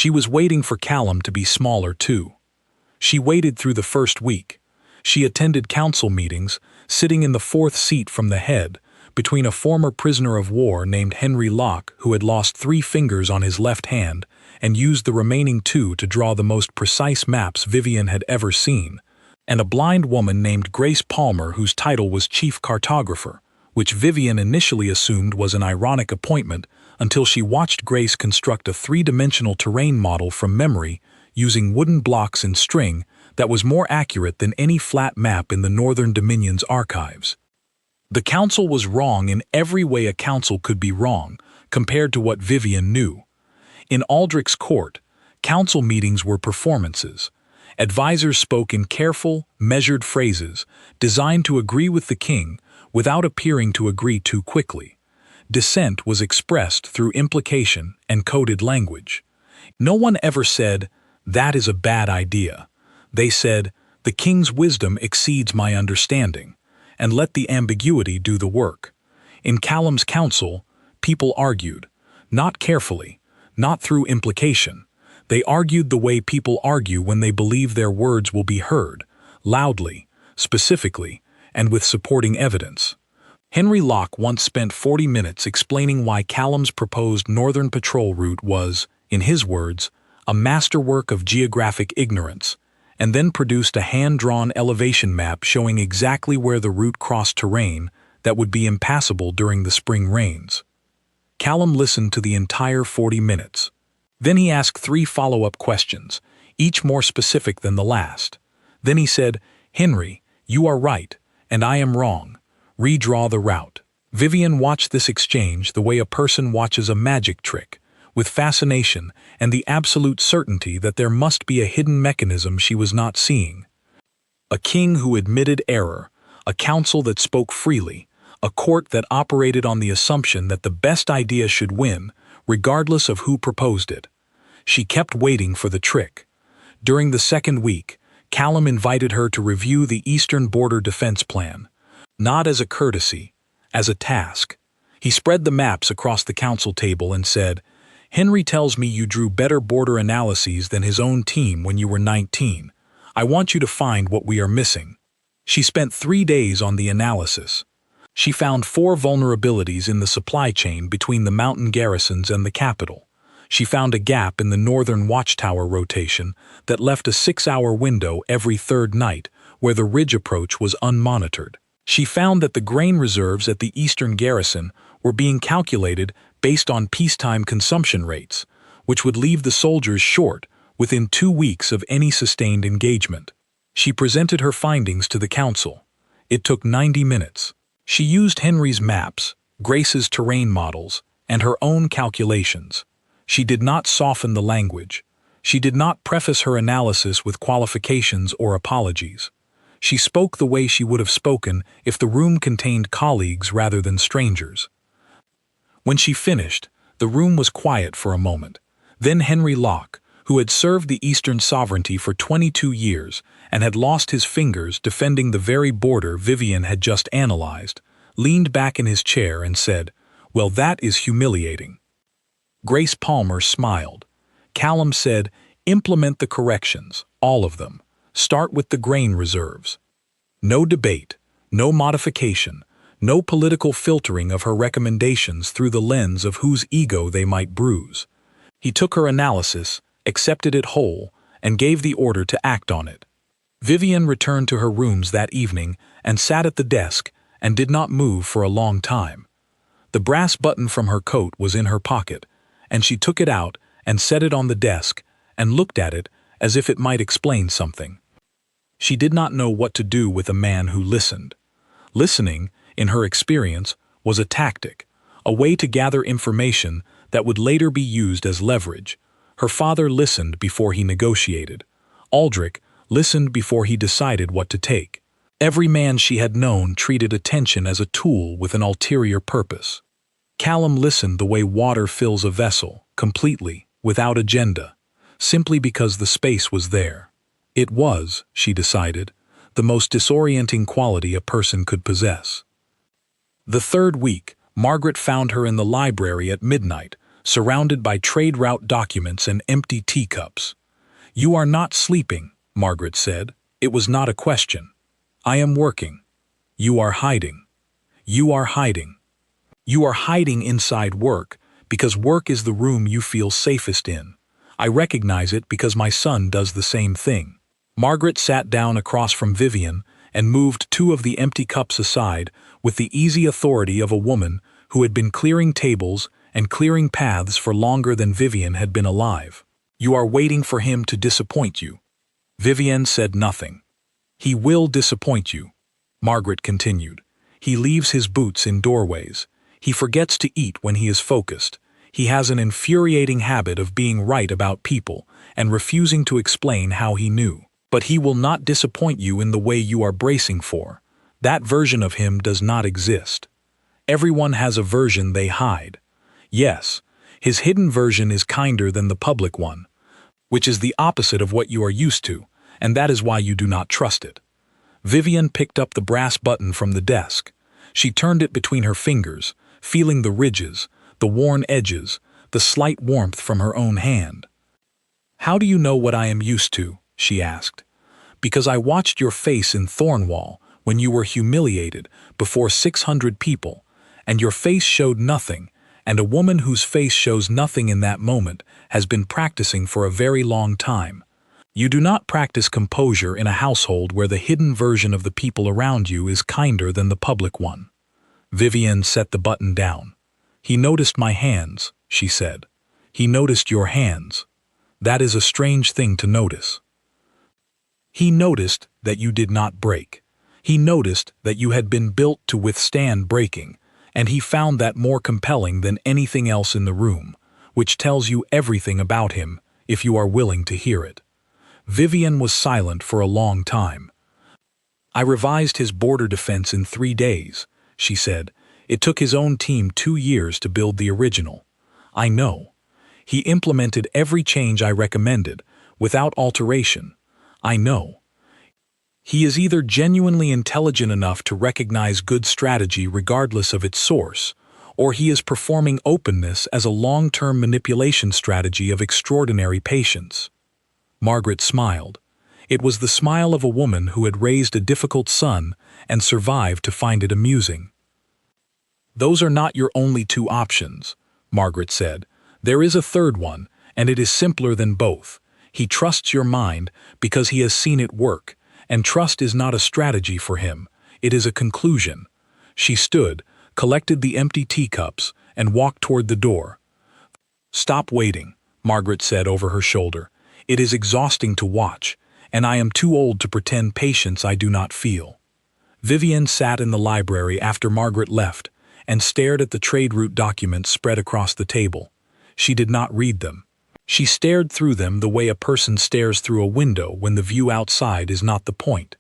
She was waiting for Callum to be smaller too. She waited through the first week. She attended council meetings, sitting in the fourth seat from the head, between a former prisoner of war named Henry Locke, who had lost 3 fingers on his left hand and used the remaining 2 to draw the most precise maps Vivian had ever seen, and a blind woman named Grace Palmer, whose title was Chief Cartographer, which Vivian initially assumed was an ironic appointment until she watched Grace construct a 3-dimensional terrain model from memory using wooden blocks and string that was more accurate than any flat map in the Northern Dominion's archives. The council was wrong in every way a council could be wrong, compared to what Vivian knew. In Aldrich's court, council meetings were performances. Advisors spoke in careful, measured phrases, designed to agree with the king without appearing to agree too quickly. Dissent was expressed through implication and coded language. No one ever said, "That is a bad idea." They said, "The king's wisdom exceeds my understanding," and let the ambiguity do the work. In Callum's council, people argued, not carefully, not through implication. They argued the way people argue when they believe their words will be heard, loudly, specifically, and with supporting evidence. Henry Locke once spent 40 minutes explaining why Callum's proposed northern patrol route was, in his words, a masterwork of geographic ignorance, and then produced a hand-drawn elevation map showing exactly where the route crossed terrain that would be impassable during the spring rains. Callum listened to the entire 40 minutes. Then he asked 3 follow-up questions, each more specific than the last. Then he said, "Henry, you are right, and I am wrong. Redraw the route." Vivian watched this exchange the way a person watches a magic trick, with fascination and the absolute certainty that there must be a hidden mechanism she was not seeing. A king who admitted error, a council that spoke freely, a court that operated on the assumption that the best idea should win, regardless of who proposed it. She kept waiting for the trick. During the second week, Callum invited her to review the Eastern Border Defense Plan, not as a courtesy, as a task. He spread the maps across the council table and said, "Henry tells me you drew better border analyses than his own team when you were 19. I want you to find what we are missing." She spent 3 days on the analysis. She found 4 vulnerabilities in the supply chain between the mountain garrisons and the capital. She found a gap in the northern watchtower rotation that left a 6-hour window every 3rd night where the ridge approach was unmonitored. She found that the grain reserves at the eastern garrison were being calculated based on peacetime consumption rates, which would leave the soldiers short within 2 weeks of any sustained engagement. She presented her findings to the council. It took 90 minutes. She used Henry's maps, Grace's terrain models, and her own calculations. She did not soften the language. She did not preface her analysis with qualifications or apologies. She spoke the way she would have spoken if the room contained colleagues rather than strangers. When she finished, the room was quiet for a moment. Then Henry Locke, who had served the Eastern sovereignty for 22 years and had lost his fingers defending the very border Vivian had just analyzed, leaned back in his chair and said, "Well, that is humiliating." Grace Palmer smiled. Callum said, "Implement the corrections, all of them. Start with the grain reserves." No debate, no modification, no political filtering of her recommendations through the lens of whose ego they might bruise. He took her analysis, accepted it whole, and gave the order to act on it. Vivian returned to her rooms that evening and sat at the desk and did not move for a long time. The brass button from her coat was in her pocket, and she took it out and set it on the desk and looked at it as if it might explain something. She did not know what to do with a man who listened. Listening, in her experience, was a tactic, a way to gather information that would later be used as leverage. Her father listened before he negotiated. Aldrich listened before he decided what to take. Every man she had known treated attention as a tool with an ulterior purpose. Callum listened the way water fills a vessel, completely, without agenda, simply because the space was there. It was, she decided, the most disorienting quality a person could possess. The third week, Margaret found her in the library at midnight, surrounded by trade route documents and empty teacups. "You are not sleeping," Margaret said. It was not a question. "I am working." "You are hiding." "You are hiding." "You are hiding inside work, because work is the room you feel safest in. I recognize it because my son does the same thing." Margaret sat down across from Vivian and moved 2 of the empty cups aside with the easy authority of a woman who had been clearing tables and clearing paths for longer than Vivian had been alive. "You are waiting for him to disappoint you." Vivian said nothing. "He will disappoint you," Margaret continued. "He leaves his boots in doorways. He forgets to eat when he is focused. He has an infuriating habit of being right about people and refusing to explain how he knew. But he will not disappoint you in the way you are bracing for. That version of him does not exist. Everyone has a version they hide. Yes, his hidden version is kinder than the public one, which is the opposite of what you are used to, and that is why you do not trust it." Vivian picked up the brass button from the desk. She turned it between her fingers, feeling the ridges, the worn edges, the slight warmth from her own hand. "How do you know what I am used to?" she asked. "Because I watched your face in Thornwall when you were humiliated before 600 people, and your face showed nothing, and a woman whose face shows nothing in that moment has been practicing for a very long time. You do not practice composure in a household where the hidden version of the people around you is kinder than the public one." Vivian set the button down. "He noticed my hands," she said. "He noticed your hands. That is a strange thing to notice. He noticed that you did not break. He noticed that you had been built to withstand breaking, and he found that more compelling than anything else in the room, which tells you everything about him if you are willing to hear it." Vivian was silent for a long time. "I revised his border defense in 3 days," she said. "It took his own team 2 years to build the original. I know. He implemented every change I recommended, without alteration. I know. He is either genuinely intelligent enough to recognize good strategy regardless of its source, or he is performing openness as a long-term manipulation strategy of extraordinary patience." Margaret smiled. It was the smile of a woman who had raised a difficult son and survived to find it amusing. "Those are not your only 2 options," Margaret said. "There is a third one, and it is simpler than both. He trusts your mind because he has seen it work, and trust is not a strategy for him, it is a conclusion." She stood, collected the empty teacups, and walked toward the door. "Stop waiting," Margaret said over her shoulder. "It is exhausting to watch, and I am too old to pretend patience I do not feel." Vivian sat in the library after Margaret left and stared at the trade route documents spread across the table. She did not read them. She stared through them the way a person stares through a window when the view outside is not the point.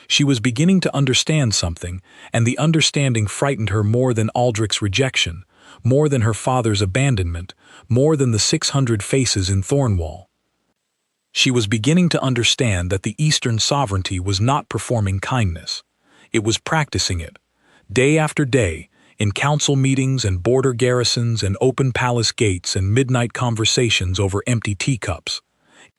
She was beginning to understand something, and the understanding frightened her more than Aldrich's rejection, more than her father's abandonment, more than the 600 faces in Thornwall. She was beginning to understand that the Eastern sovereignty was not performing kindness. It was practicing it, day after day, in council meetings and border garrisons and open palace gates and midnight conversations over empty teacups.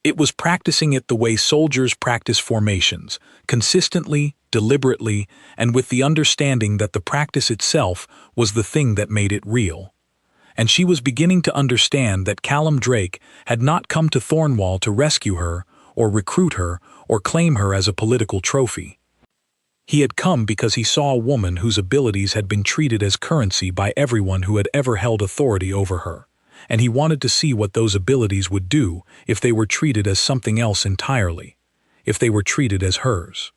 It was practicing it the way soldiers practice formations, consistently, deliberately, and with the understanding that the practice itself was the thing that made it real. And she was beginning to understand that Callum Drake had not come to Thornwall to rescue her, or recruit her, or claim her as a political trophy. He had come because he saw a woman whose abilities had been treated as currency by everyone who had ever held authority over her, and he wanted to see what those abilities would do if they were treated as something else entirely, if they were treated as hers.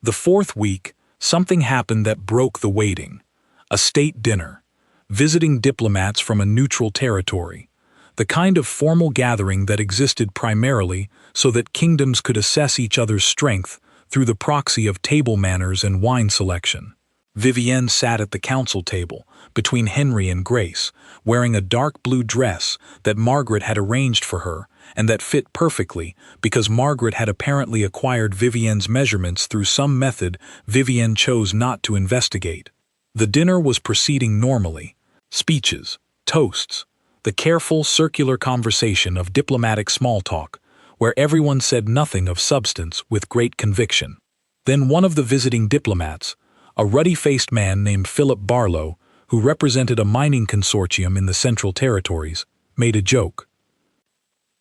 The 4th week, something happened that broke the waiting. A state dinner, visiting diplomats from a neutral territory, the kind of formal gathering that existed primarily so that kingdoms could assess each other's strength through the proxy of table manners and wine selection. Vivienne sat at the council table, between Henry and Grace, wearing a dark blue dress that Margaret had arranged for her and that fit perfectly because Margaret had apparently acquired Vivienne's measurements through some method Vivienne chose not to investigate. The dinner was proceeding normally. Speeches, toasts, The careful, circular conversation of diplomatic small talk, where everyone said nothing of substance with great conviction. Then one of the visiting diplomats, a ruddy-faced man named Philip Barlow, who represented a mining consortium in the Central Territories, made a joke.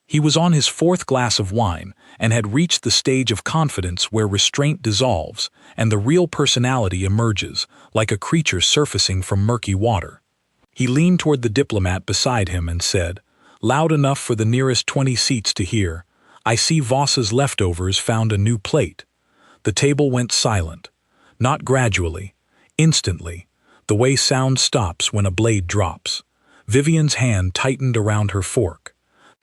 He was on his fourth glass of wine and had reached the stage of confidence where restraint dissolves and the real personality emerges, like a creature surfacing from murky water. He leaned toward the diplomat beside him and said, loud enough for the nearest 20 seats to hear, "I see Voss's leftovers found a new plate." The table went silent, not gradually, instantly, the way sound stops when a blade drops. Vivian's hand tightened around her fork.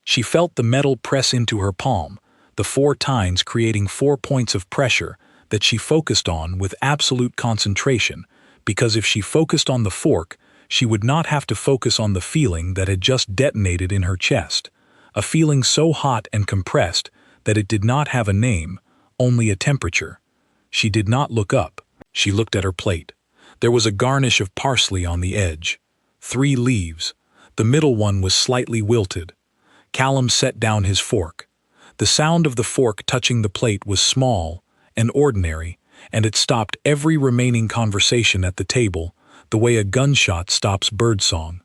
She felt the metal press into her palm, the 4 tines creating 4 points of pressure that she focused on with absolute concentration, because if she focused on the fork, she would not have to focus on the feeling that had just detonated in her chest, a feeling so hot and compressed that it did not have a name, only a temperature. She did not look up. She looked at her plate. There was a garnish of parsley on the edge. 3 leaves. The middle one was slightly wilted. Callum set down his fork. The sound of the fork touching the plate was small and ordinary, and it stopped every remaining conversation at the table, the way a gunshot stops birdsong.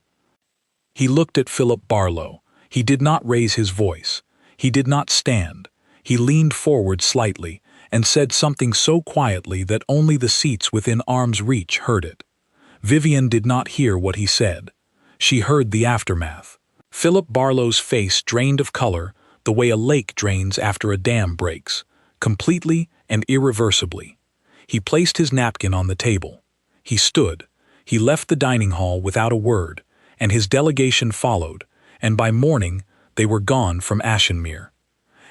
He looked at Philip Barlow. He did not raise his voice. He did not stand. He leaned forward slightly and said something so quietly that only the seats within arm's reach heard it. Vivian did not hear what he said. She heard the aftermath. Philip Barlow's face drained of color the way a lake drains after a dam breaks, completely and irreversibly. He placed his napkin on the table. He stood. He left the dining hall without a word, and his delegation followed, and by morning they were gone from Ashenmere.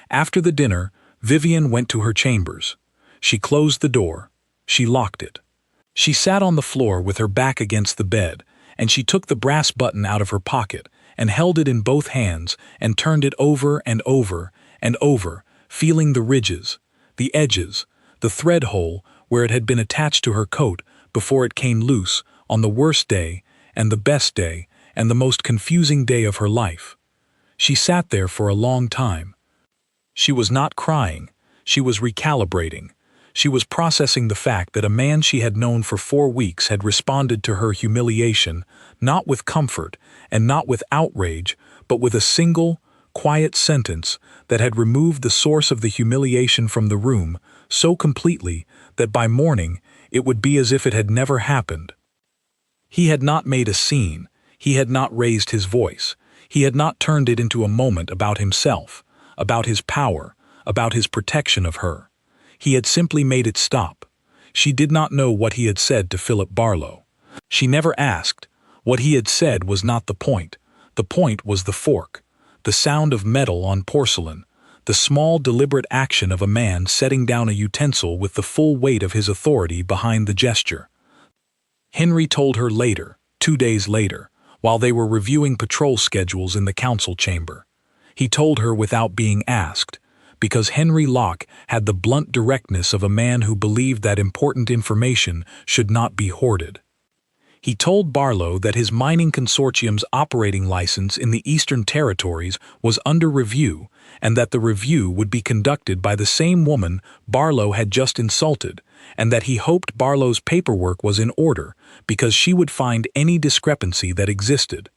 After the dinner, Vivian went to her chambers. She closed the door. She locked it. She sat on the floor with her back against the bed, and she took the brass button out of her pocket and held it in both hands and turned it over and over and over, feeling the ridges, the edges, the thread hole where it had been attached to her coat before it came loose on the worst day and the best day and the most confusing day of her life. She sat there for a long time. She was not crying. She was recalibrating. She was processing the fact that a man she had known for 4 weeks had responded to her humiliation, not with comfort and not with outrage, but with a single, quiet sentence that had removed the source of the humiliation from the room so completely that by morning it would be as if it had never happened. He had not made a scene. He had not raised his voice. He had not turned it into a moment about himself, about his power, about his protection of her. He had simply made it stop. She did not know what he had said to Philip Barlow. She never asked. What he had said was not the point. The point was the fork, the sound of metal on porcelain, the small deliberate action of a man setting down a utensil with the full weight of his authority behind the gesture. Henry told her later, 2 days later, while they were reviewing patrol schedules in the council chamber. He told her without being asked, because Henry Locke had the blunt directness of a man who believed that important information should not be hoarded. He told Barlow that his mining consortium's operating license in the Eastern Territories was under review and that the review would be conducted by the same woman Barlow had just insulted, and that he hoped Barlow's paperwork was in order because she would find any discrepancy that existed.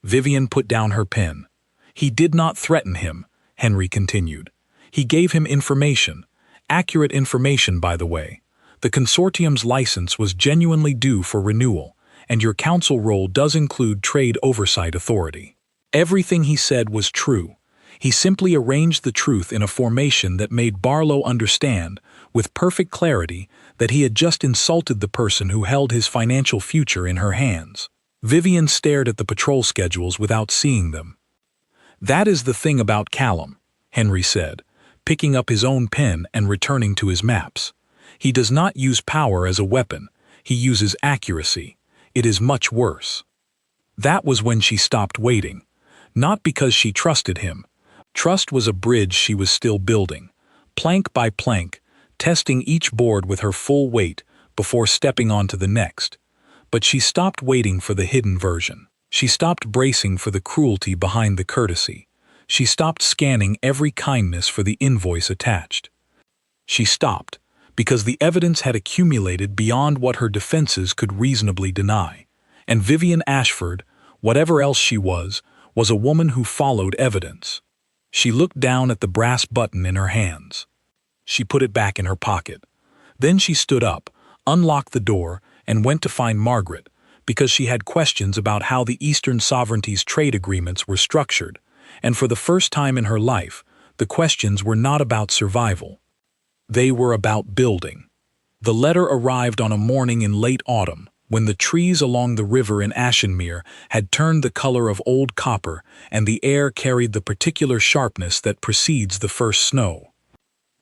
Vivian put down her pen. He did not threaten him, Henry continued. He gave him information, accurate information, by the way. The consortium's license was genuinely due for renewal, and your council role does include trade oversight authority. Everything he said was true. He simply arranged the truth in a formation that made Barlow understand, with perfect clarity, that he had just insulted the person who held his financial future in her hands. Vivian stared at the patrol schedules without seeing them. "That is the thing about Callum," Henry said, picking up his own pen and returning to his maps. "He does not use power as a weapon. He uses accuracy. It is much worse." That was when she stopped waiting. Not because she trusted him. Trust was a bridge she was still building, plank by plank, testing each board with her full weight before stepping onto the next. But she stopped waiting for the hidden version. She stopped bracing for the cruelty behind the courtesy. She stopped scanning every kindness for the invoice attached. She stopped, because the evidence had accumulated beyond what her defenses could reasonably deny, and Vivian Ashford, whatever else she was a woman who followed evidence. She looked down at the brass button in her hands. She put it back in her pocket. Then she stood up, unlocked the door, and went to find Margaret, because she had questions about how the Eastern Sovereignty's trade agreements were structured, and for the first time in her life, the questions were not about survival. They were about building. The letter arrived on a morning in late autumn, when the trees along the river in Ashenmere had turned the color of old copper and the air carried the particular sharpness that precedes the first snow.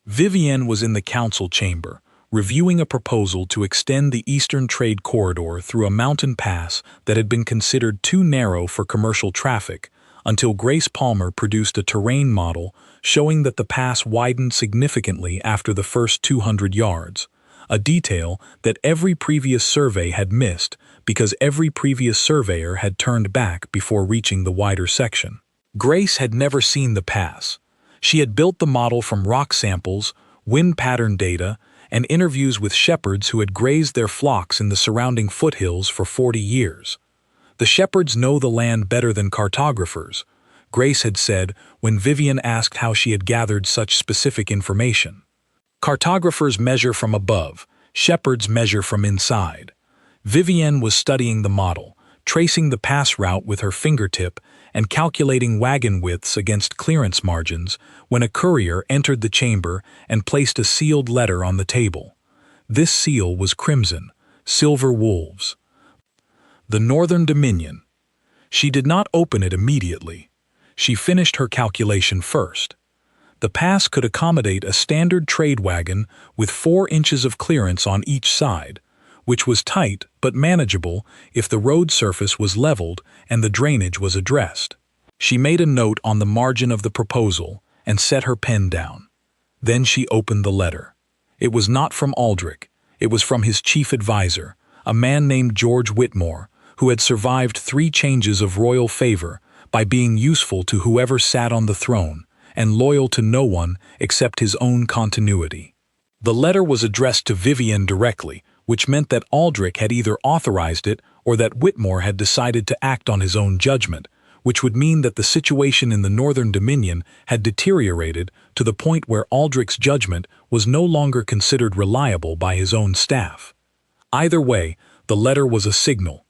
Vivienne was in the council chamber, reviewing a proposal to extend the Eastern Trade Corridor through a mountain pass that had been considered too narrow for commercial traffic, until Grace Palmer produced a terrain model showing that the pass widened significantly after the first 200 yards, a detail that every previous survey had missed because every previous surveyor had turned back before reaching the wider section. Grace had never seen the pass. She had built the model from rock samples, wind pattern data, and interviews with shepherds who had grazed their flocks in the surrounding foothills for 40 years. The shepherds know the land better than cartographers, Grace had said when Vivian asked how she had gathered such specific information. Cartographers measure from above, shepherds measure from inside. Vivian was studying the model, tracing the pass route with her fingertip and calculating wagon widths against clearance margins when a courier entered the chamber and placed a sealed letter on the table. This seal was crimson, silver wolves. The Northern Dominion. She did not open it immediately. She finished her calculation first. The pass could accommodate a standard trade wagon with 4 inches of clearance on each side, which was tight but manageable if the road surface was leveled and the drainage was addressed. She made a note on the margin of the proposal and set her pen down. Then she opened the letter. It was not from Aldrich. It was from his chief advisor, a man named George Whitmore, who had survived 3 changes of royal favor by being useful to whoever sat on the throne and loyal to no one except his own continuity. The letter was addressed to Vivian directly, which meant that Aldrich had either authorized it or that Whitmore had decided to act on his own judgment, which would mean that the situation in the Northern Dominion had deteriorated to the point where Aldrich's judgment was no longer considered reliable by his own staff. Either way, the letter was a signal.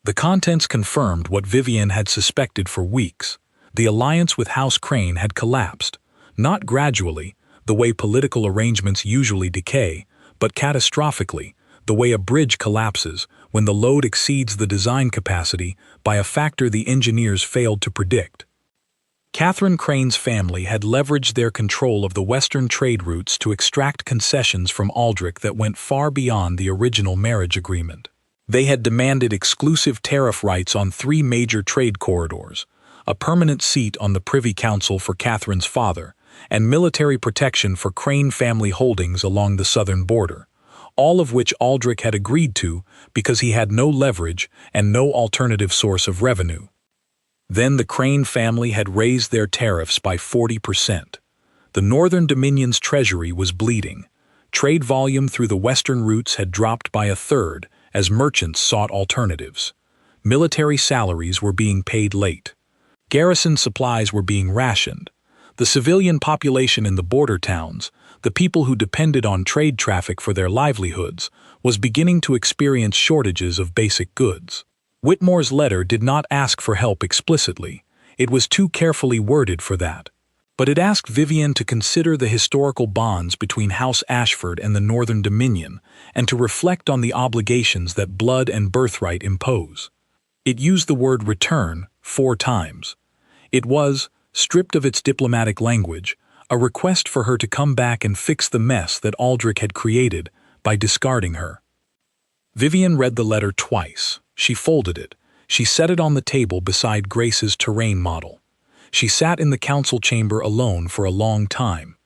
The contents confirmed what Vivian had suspected for weeks. The alliance with House Crane had collapsed, not gradually, the way political arrangements usually decay, but catastrophically, the way a bridge collapses when the load exceeds the design capacity by a factor the engineers failed to predict. Catherine Crane's family had leveraged their control of the western trade routes to extract concessions from Aldrich that went far beyond the original marriage agreement. They had demanded exclusive tariff rights on 3 major trade corridors, a permanent seat on the Privy Council for Catherine's father, and military protection for Crane family holdings along the southern border, all of which Aldrich had agreed to because he had no leverage and no alternative source of revenue. Then the Crane family had raised their tariffs by 40%. The Northern Dominion's treasury was bleeding. Trade volume through the western routes had dropped by 1/3 as merchants sought alternatives. Military salaries were being paid late. Garrison supplies were being rationed. The civilian population in the border towns, the people who depended on trade traffic for their livelihoods, was beginning to experience shortages of basic goods. Whitmore's letter did not ask for help explicitly. It was too carefully worded for that. But it asked Vivian to consider the historical bonds between House Ashford and the Northern Dominion and to reflect on the obligations that blood and birthright impose. It used the word return 4 times. It was, stripped of its diplomatic language, a request for her to come back and fix the mess that Aldrich had created by discarding her. Vivian read the letter twice. She folded it. She set it on the table beside Grace's terrain model. She sat in the council chamber alone for a long time.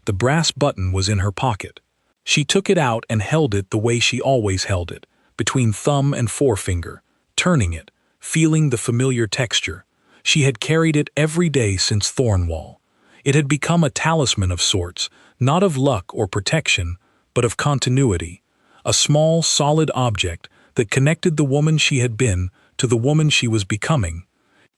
The brass button was in her pocket. She took it out and held it the way she always held it, between thumb and forefinger, turning it, feeling the familiar texture. She had carried it every day since Thornwall. It had become a talisman of sorts, not of luck or protection, but of continuity. A small, solid object that connected the woman she had been to the woman she was becoming.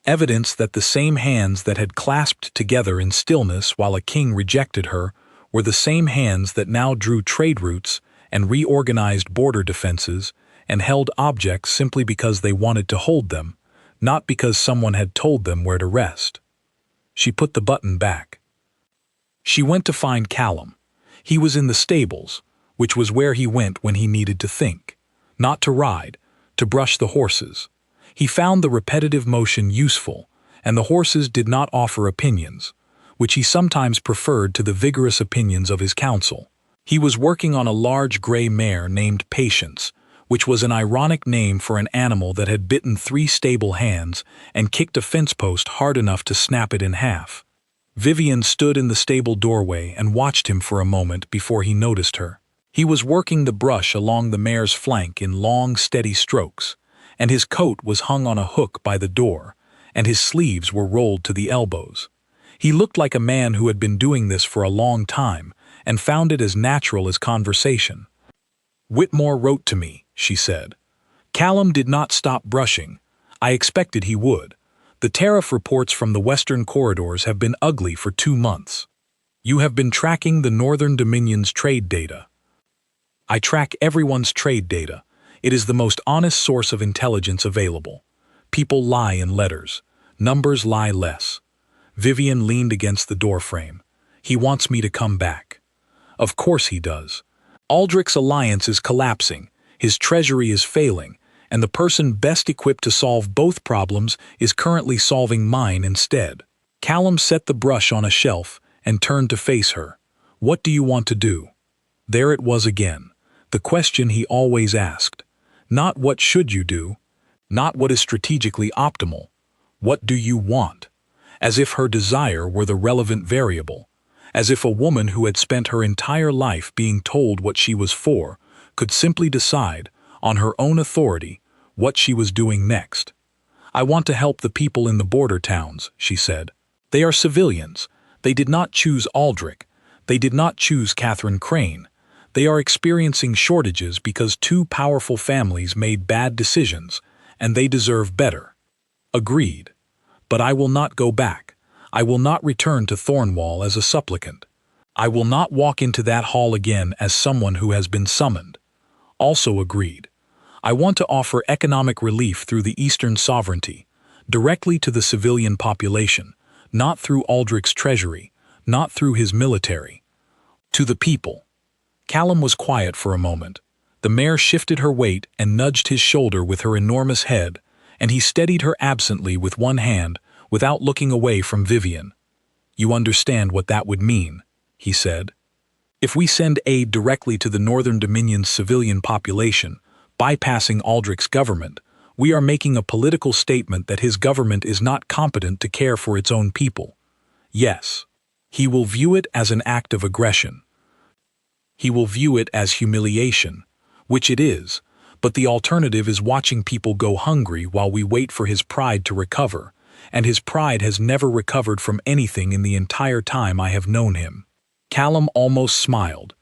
Evidence that the same hands that had clasped together in stillness while a king rejected her were the same hands that now drew trade routes and reorganized border defenses and held objects simply because they wanted to hold them, not because someone had told them where to rest. She put the button back. She went to find Callum. He was in the stables, which was where he went when he needed to think. Not to ride, to brush the horses. He found the repetitive motion useful, and the horses did not offer opinions, which he sometimes preferred to the vigorous opinions of his counsel. He was working on a large gray mare named Patience, which was an ironic name for an animal that had bitten 3 stable hands and kicked a fence post hard enough to snap it in half. Vivian stood in the stable doorway and watched him for a moment before he noticed her. He was working the brush along the mare's flank in long, steady strokes, and his coat was hung on a hook by the door, and his sleeves were rolled to the elbows. He looked like a man who had been doing this for a long time and found it as natural as conversation. "Whitmore wrote to me," she said. "Callum did not stop brushing. I expected he would. The tariff reports from the Western corridors have been ugly for 2 months. You have been tracking the Northern Dominion's trade data." "I track everyone's trade data. It is the most honest source of intelligence available. People lie in letters. Numbers lie less." Vivian leaned against the doorframe. "He wants me to come back." "Of course he does. Aldrich's alliance is collapsing, his treasury is failing, and the person best equipped to solve both problems is currently solving mine instead." Callum set the brush on a shelf and turned to face her. "What do you want to do?" There it was again, the question he always asked. Not what should you do, not what is strategically optimal. What do you want? As if her desire were the relevant variable. As if a woman who had spent her entire life being told what she was for could simply decide, on her own authority, what she was doing next. "I want to help the people in the border towns," she said. "They are civilians. They did not choose Aldrich. They did not choose Catherine Crane. They are experiencing shortages because 2 powerful families made bad decisions, and they deserve better." "Agreed. But I will not go back. I will not return to Thornwall as a supplicant. I will not walk into that hall again as someone who has been summoned." "Also agreed. I want to offer economic relief through the Eastern Sovereignty, directly to the civilian population, not through Aldrich's treasury, not through his military. To the people." Callum was quiet for a moment. The mare shifted her weight and nudged his shoulder with her enormous head, and he steadied her absently with one hand, without looking away from Vivian. "You understand what that would mean," he said. "If we send aid directly to the Northern Dominion's civilian population, bypassing Aldrich's government, we are making a political statement that his government is not competent to care for its own people. Yes, he will view it as an act of aggression. He will view it as humiliation, which it is, but the alternative is watching people go hungry while we wait for his pride to recover, and his pride has never recovered from anything in the entire time I have known him." Callum almost smiled.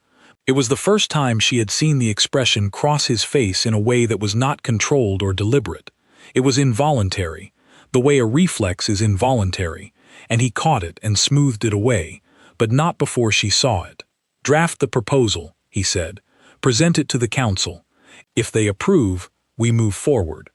It was the first time she had seen the expression cross his face in a way that was not controlled or deliberate. It was involuntary, the way a reflex is involuntary, and he caught it and smoothed it away, but not before she saw it. "Draft the proposal," he said. "Present it to the council. If they approve, we move forward.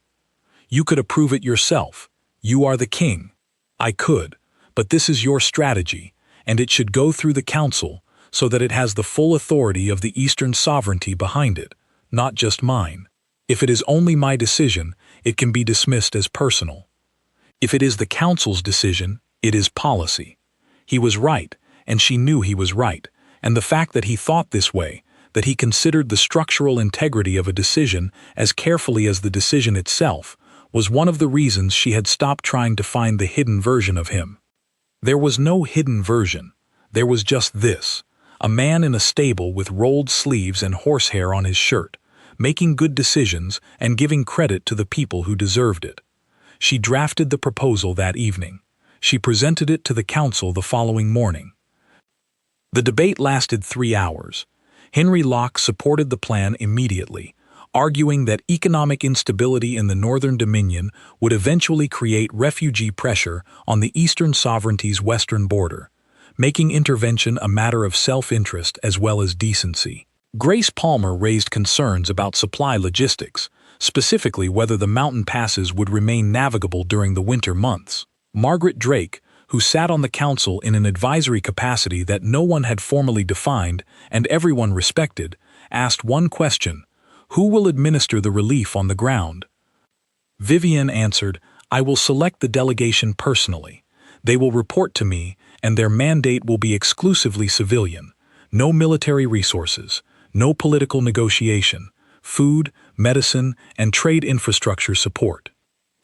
You could approve it yourself. You are the king." "I could, but this is your strategy, and it should go through the council so that it has the full authority of the Eastern Sovereignty behind it, not just mine. If it is only my decision, it can be dismissed as personal. If it is the council's decision, it is policy." He was right, and she knew he was right, and the fact that he thought this way, that he considered the structural integrity of a decision as carefully as the decision itself, was one of the reasons she had stopped trying to find the hidden version of him. There was no hidden version. There was just this: a man in a stable with rolled sleeves and horsehair on his shirt, making good decisions and giving credit to the people who deserved it. She drafted the proposal that evening. She presented it to the council the following morning. The debate lasted 3 hours. Henry Locke supported the plan immediately, arguing that economic instability in the Northern Dominion would eventually create refugee pressure on the Eastern Sovereignty's western border, making intervention a matter of self-interest as well as decency. Grace Palmer raised concerns about supply logistics, specifically whether the mountain passes would remain navigable during the winter months. Margaret Drake, who sat on the council in an advisory capacity that no one had formally defined and everyone respected, asked one question: who will administer the relief on the ground? Vivian answered, "I will select the delegation personally. They will report to me, and their mandate will be exclusively civilian. No military resources, no political negotiation, food, medicine, and trade infrastructure support."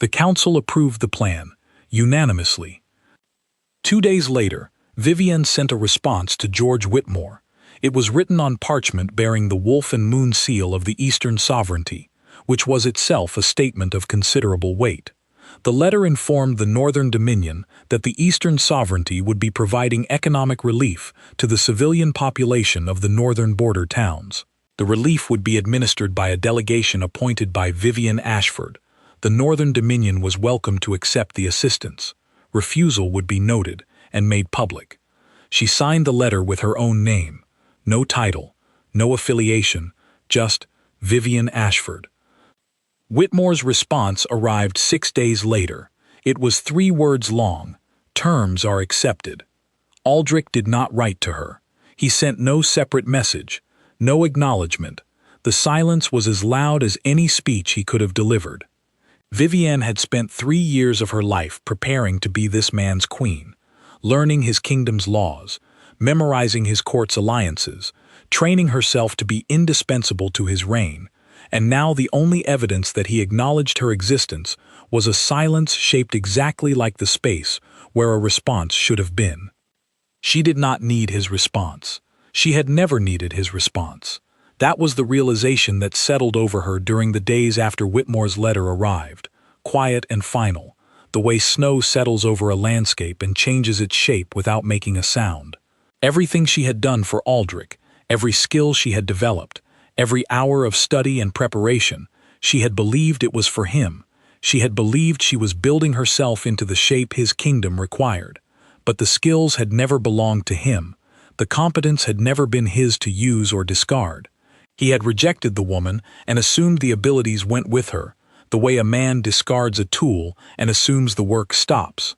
The council approved the plan, unanimously. 2 days later, Vivian sent a response to George Whitmore. It was written on parchment bearing the wolf and moon seal of the Eastern Sovereignty, which was itself a statement of considerable weight. The letter informed the Northern Dominion that the Eastern Sovereignty would be providing economic relief to the civilian population of the northern border towns. The relief would be administered by a delegation appointed by Vivian Ashford. The Northern Dominion was welcome to accept the assistance. Refusal would be noted and made public. She signed the letter with her own name. No title, no affiliation, just Vivian Ashford. Whitmore's response arrived 6 days later. It was 3 words long: "Terms are accepted." Aldrich did not write to her. He sent no separate message, no acknowledgement. The silence was as loud as any speech he could have delivered. Vivian had spent 3 years of her life preparing to be this man's queen, learning his kingdom's laws, memorizing his court's alliances, training herself to be indispensable to his reign, and now the only evidence that he acknowledged her existence was a silence shaped exactly like the space where a response should have been. She did not need his response. She had never needed his response. That was the realization that settled over her during the days after Whitmore's letter arrived, quiet and final, the way snow settles over a landscape and changes its shape without making a sound. Everything she had done for Aldrich, every skill she had developed, every hour of study and preparation, she had believed it was for him. She had believed she was building herself into the shape his kingdom required. But the skills had never belonged to him. The competence had never been his to use or discard. He had rejected the woman and assumed the abilities went with her, the way a man discards a tool and assumes the work stops.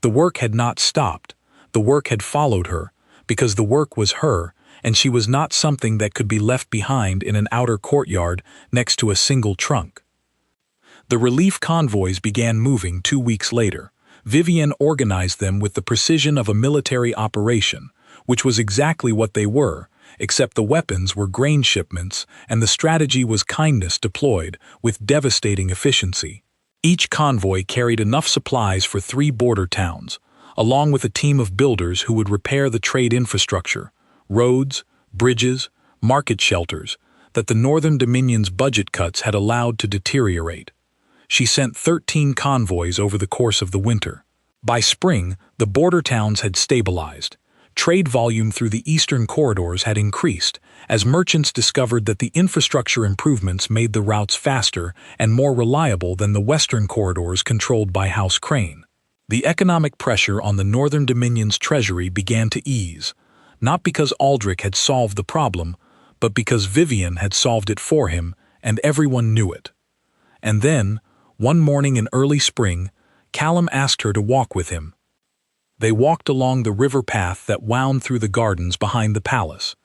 The work had not stopped. The work had followed her, because the work was her, and she was not something that could be left behind in an outer courtyard next to a single trunk. The relief convoys began moving 2 weeks later. Vivian organized them with the precision of a military operation, which was exactly what they were, except the weapons were grain shipments and the strategy was kindness deployed with devastating efficiency. Each convoy carried enough supplies for 3 border towns, along with a team of builders who would repair the trade infrastructure, roads, bridges, market shelters, that the Northern Dominion's budget cuts had allowed to deteriorate. She sent 13 convoys over the course of the winter. By spring, the border towns had stabilized. Trade volume through the eastern corridors had increased, as merchants discovered that the infrastructure improvements made the routes faster and more reliable than the western corridors controlled by House Crane. The economic pressure on the Northern Dominion's treasury began to ease, not because Aldrich had solved the problem, but because Vivian had solved it for him, and everyone knew it. And then, one morning in early spring, Callum asked her to walk with him. They walked along the river path that wound through the gardens behind the palace.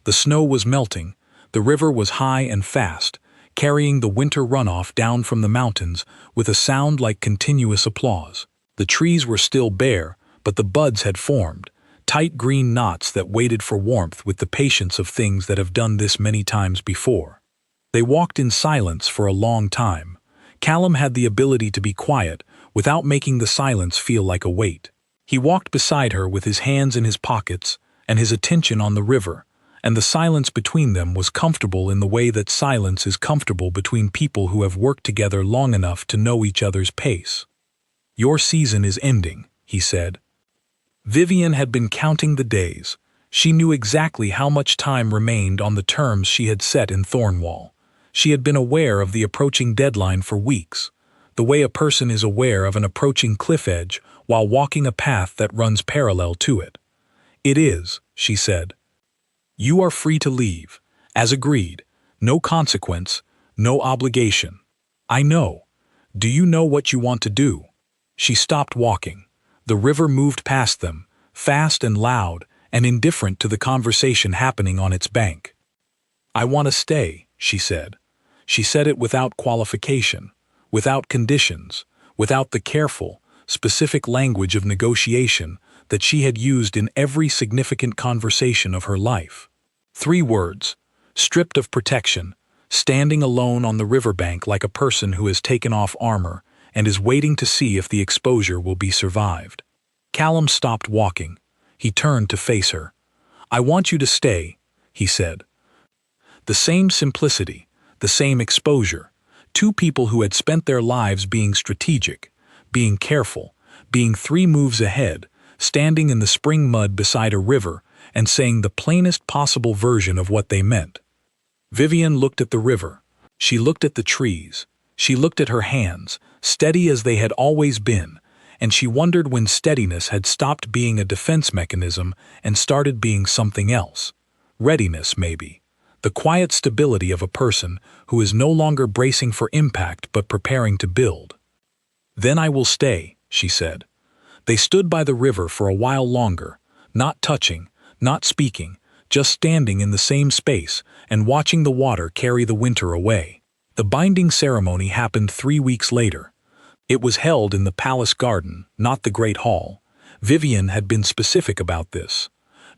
The snow was melting, the river was high and fast, carrying the winter runoff down from the mountains with a sound like continuous applause. The trees were still bare, but the buds had formed, tight green knots that waited for warmth with the patience of things that have done this many times before. They walked in silence for a long time. Callum had the ability to be quiet without making the silence feel like a weight. He walked beside her with his hands in his pockets and his attention on the river, and the silence between them was comfortable in the way that silence is comfortable between people who have worked together long enough to know each other's pace. "Your season is ending," he said. Vivian had been counting the days. She knew exactly how much time remained on the terms she had set in Thornwall. She had been aware of the approaching deadline for weeks, the way a person is aware of an approaching cliff edge while walking a path that runs parallel to it. "It is," she said. "You are free to leave, as agreed. No consequence, no obligation. I know. Do you know what you want to do?" She stopped walking. The river moved past them, fast and loud, and indifferent to the conversation happening on its bank. "I want to stay," she said. She said it without qualification, without conditions, without the careful, specific language of negotiation that she had used in every significant conversation of her life. 3 words, stripped of protection, standing alone on the riverbank like a person who has taken off armor and is waiting to see if the exposure will be survived. Callum stopped walking. He turned to face her. "I want you to stay," he said. The same simplicity, the same exposure. 2 people who had spent their lives being strategic, being careful, being 3 moves ahead, standing in the spring mud beside a river and saying the plainest possible version of what they meant. Vivian looked at the river. She looked at the trees. She looked at her hands, steady as they had always been, and she wondered when steadiness had stopped being a defense mechanism and started being something else. Readiness, maybe. The quiet stability of a person who is no longer bracing for impact but preparing to build. "Then I will stay," she said. They stood by the river for a while longer, not touching, not speaking, just standing in the same space and watching the water carry the winter away. The binding ceremony happened 3 weeks later. It was held in the palace garden, not the Great Hall. Vivian had been specific about this.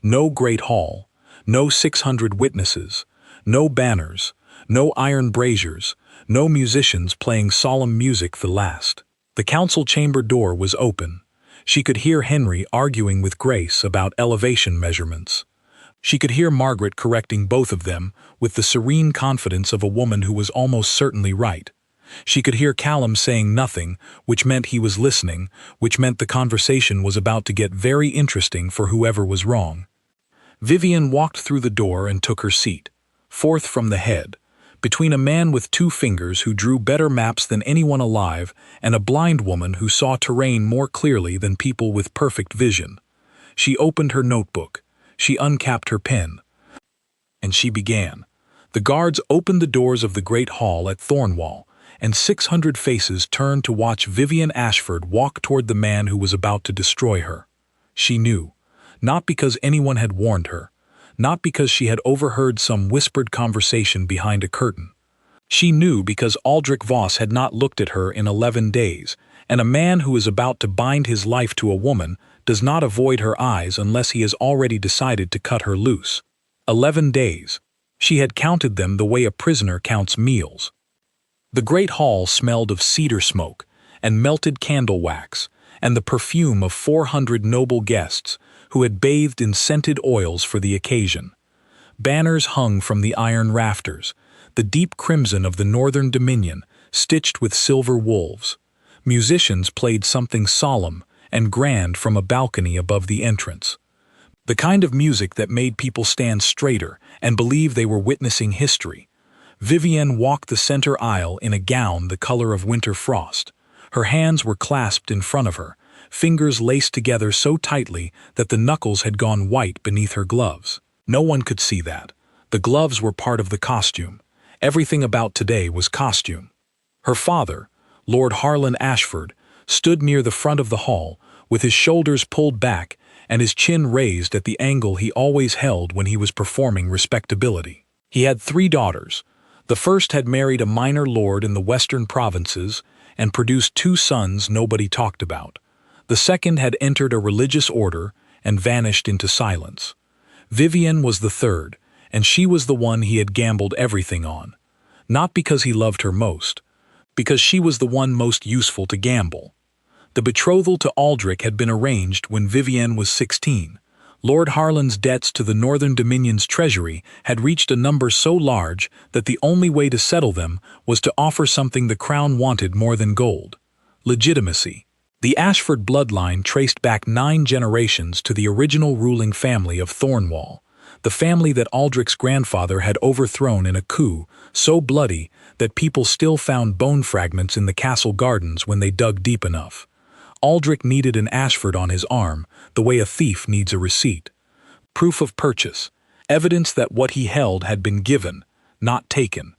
No Great Hall, no 600 witnesses, no banners, no iron braziers, no musicians playing solemn music the last. The council chamber door was open. She could hear Henry arguing with Grace about elevation measurements. She could hear Margaret correcting both of them with the serene confidence of a woman who was almost certainly right. She could hear Callum saying nothing, which meant he was listening, which meant the conversation was about to get very interesting for whoever was wrong. Vivian walked through the door and took her seat, 4th from the head, between a man with 2 fingers who drew better maps than anyone alive and a blind woman who saw terrain more clearly than people with perfect vision. She opened her notebook. She uncapped her pen. And she began. The guards opened the doors of the Great Hall at Thornwall, and 600 faces turned to watch Vivian Ashford walk toward the man who was about to destroy her. She knew, not because anyone had warned her, not because she had overheard some whispered conversation behind a curtain. She knew because Aldrich Voss had not looked at her in 11 days, and a man who is about to bind his life to a woman does not avoid her eyes unless he has already decided to cut her loose. 11 days. She had counted them the way a prisoner counts meals. The Great Hall smelled of cedar smoke and melted candle wax and the perfume of 400 noble guests who had bathed in scented oils for the occasion. Banners hung from the iron rafters, the deep crimson of the Northern Dominion stitched with silver wolves. Musicians played something solemn and grand from a balcony above the entrance. The kind of music that made people stand straighter and believe they were witnessing history. Vivian walked the center aisle in a gown the color of winter frost. Her hands were clasped in front of her, fingers laced together so tightly that the knuckles had gone white beneath her gloves. No one could see that. The gloves were part of the costume. Everything about today was costume. Her father, Lord Harlan Ashford, stood near the front of the hall, with his shoulders pulled back and his chin raised at the angle he always held when he was performing respectability. He had 3 daughters. The first had married a minor lord in the western provinces and produced 2 sons nobody talked about. The second had entered a religious order and vanished into silence. Vivian was the third, and she was the one he had gambled everything on. Not because he loved her most, because she was the one most useful to gamble. The betrothal to Aldrich had been arranged when Vivian was 16. Lord Harlan's debts to the Northern Dominion's treasury had reached a number so large that the only way to settle them was to offer something the crown wanted more than gold: legitimacy. The Ashford bloodline traced back 9 generations to the original ruling family of Thornwall, the family that Aldric's grandfather had overthrown in a coup so bloody that people still found bone fragments in the castle gardens when they dug deep enough. Aldric needed an Ashford on his arm, the way a thief needs a receipt. Proof of purchase, evidence that what he held had been given, not taken.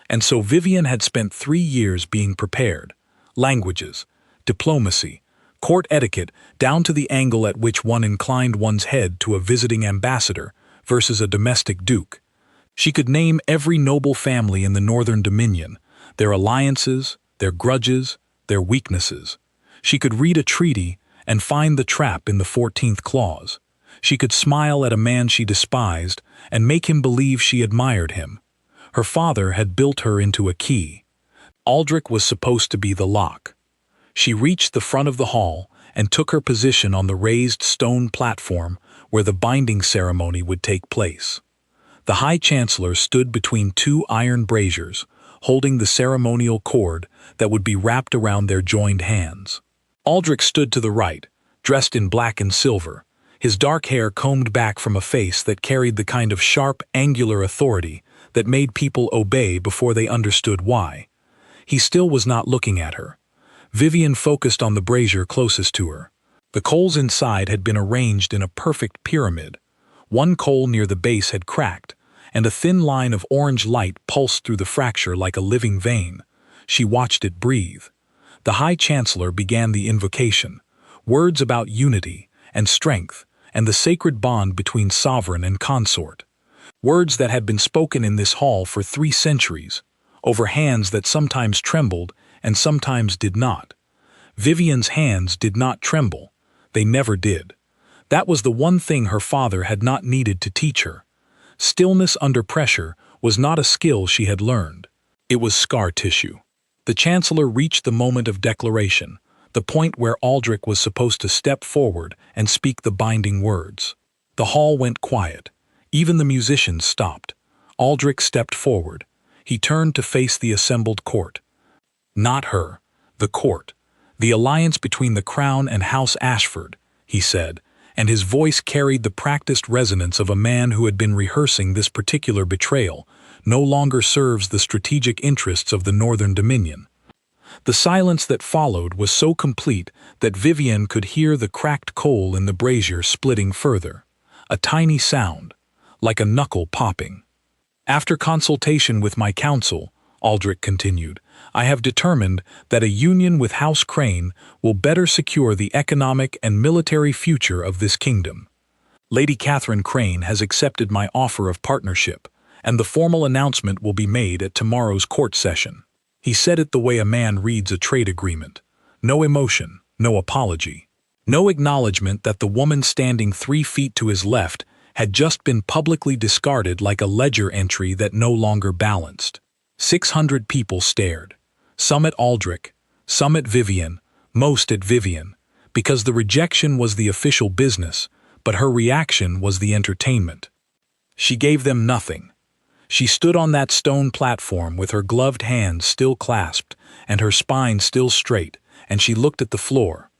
And so Vivian had spent 3 years being prepared. Languages, diplomacy, court etiquette, down to the angle at which one inclined one's head to a visiting ambassador versus a domestic duke. She could name every noble family in the Northern Dominion, their alliances, their grudges, their weaknesses. She could read a treaty and find the trap in the 14th clause. She could smile at a man she despised and make him believe she admired him. Her father had built her into a key. Aldric was supposed to be the lock. She reached the front of the hall and took her position on the raised stone platform where the binding ceremony would take place. The High Chancellor stood between 2 iron braziers, holding the ceremonial cord that would be wrapped around their joined hands. Aldric stood to the right, dressed in black and silver, his dark hair combed back from a face that carried the kind of sharp, angular authority that made people obey before they understood why. He still was not looking at her. Vivian focused on the brazier closest to her. The coals inside had been arranged in a perfect pyramid. One coal near the base had cracked, and a thin line of orange light pulsed through the fracture like a living vein. She watched it breathe. The High Chancellor began the invocation, words about unity and strength and the sacred bond between sovereign and consort. Words that had been spoken in this hall for 3 centuries, over hands that sometimes trembled and sometimes did not. Vivian's hands did not tremble. They never did. That was the one thing her father had not needed to teach her. Stillness under pressure was not a skill she had learned. It was scar tissue. The Chancellor reached the moment of declaration, the point where Aldric was supposed to step forward and speak the binding words. The hall went quiet. Even the musicians stopped. Aldric stepped forward. He turned to face the assembled court. Not her, the court. The alliance between the Crown and House Ashford, he said, and his voice carried the practiced resonance of a man who had been rehearsing this particular betrayal, no longer serves the strategic interests of the Northern Dominion. The silence that followed was so complete that Vivian could hear the cracked coal in the brazier splitting further. A tiny sound, like a knuckle popping. After consultation with my council, Aldric continued, I have determined that a union with House Crane will better secure the economic and military future of this kingdom. Lady Catherine Crane has accepted my offer of partnership, and the formal announcement will be made at tomorrow's court session. He said it the way a man reads a trade agreement. No emotion, no apology. No acknowledgement that the woman standing 3 feet to his left had just been publicly discarded like a ledger entry that no longer balanced. 600 people stared. Some at Aldric, some at Vivian, most at Vivian, because the rejection was the official business, but her reaction was the entertainment. She gave them nothing. She stood on that stone platform with her gloved hands still clasped and her spine still straight, and she looked at the floor.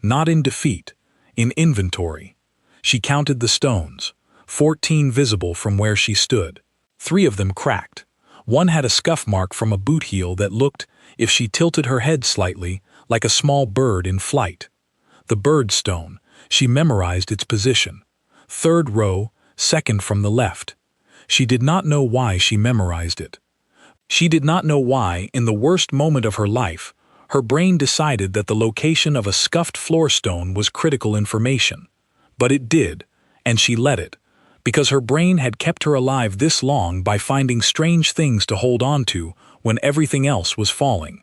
Not in defeat, in inventory. She counted the stones, 14 visible from where she stood. 3 of them cracked. One had a scuff mark from a boot heel that looked, if she tilted her head slightly, like a small bird in flight. The bird stone, she memorized its position. 3rd row, 2nd from the left. She did not know why she memorized it. She did not know why, in the worst moment of her life, her brain decided that the location of a scuffed floor stone was critical information. But it did, and she let it, because her brain had kept her alive this long by finding strange things to hold on to when everything else was falling.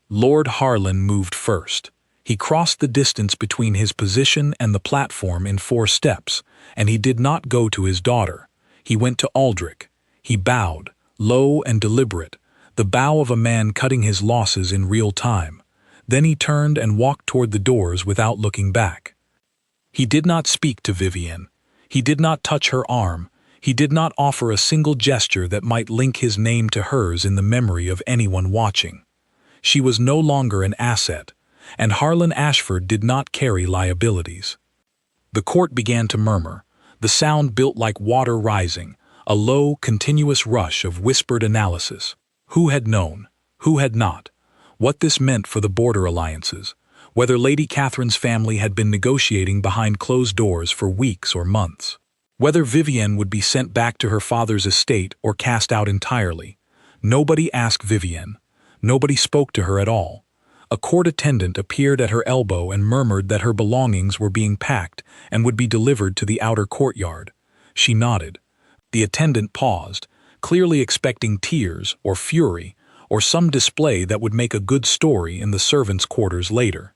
Lord Harlan moved first. He crossed the distance between his position and the platform in 4 steps, and he did not go to his daughter. He went to Aldric. He bowed, low and deliberate, the bow of a man cutting his losses in real time. Then he turned and walked toward the doors without looking back. He did not speak to Vivian. He did not touch her arm. He did not offer a single gesture that might link his name to hers in the memory of anyone watching. She was no longer an asset, and Harlan Ashford did not carry liabilities. The court began to murmur, the sound built like water rising, a low, continuous rush of whispered analysis. Who had known? Who had not? What this meant for the border alliances, whether Lady Catherine's family had been negotiating behind closed doors for weeks or months, whether Vivienne would be sent back to her father's estate or cast out entirely. Nobody asked Vivienne. Nobody spoke to her at all. A court attendant appeared at her elbow and murmured that her belongings were being packed and would be delivered to the outer courtyard. She nodded. The attendant paused, clearly expecting tears or fury or some display that would make a good story in the servants' quarters later.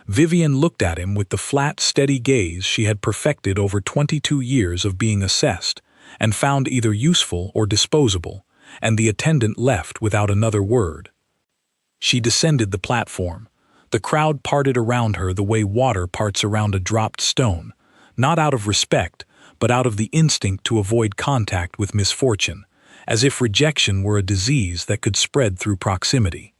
Vivienne looked at him with the flat, steady gaze she had perfected over 22 years of being assessed, and found either useful or disposable, and the attendant left without another word. She descended the platform. The crowd parted around her the way water parts around a dropped stone, not out of respect, but out of the instinct to avoid contact with misfortune, as if rejection were a disease that could spread through proximity.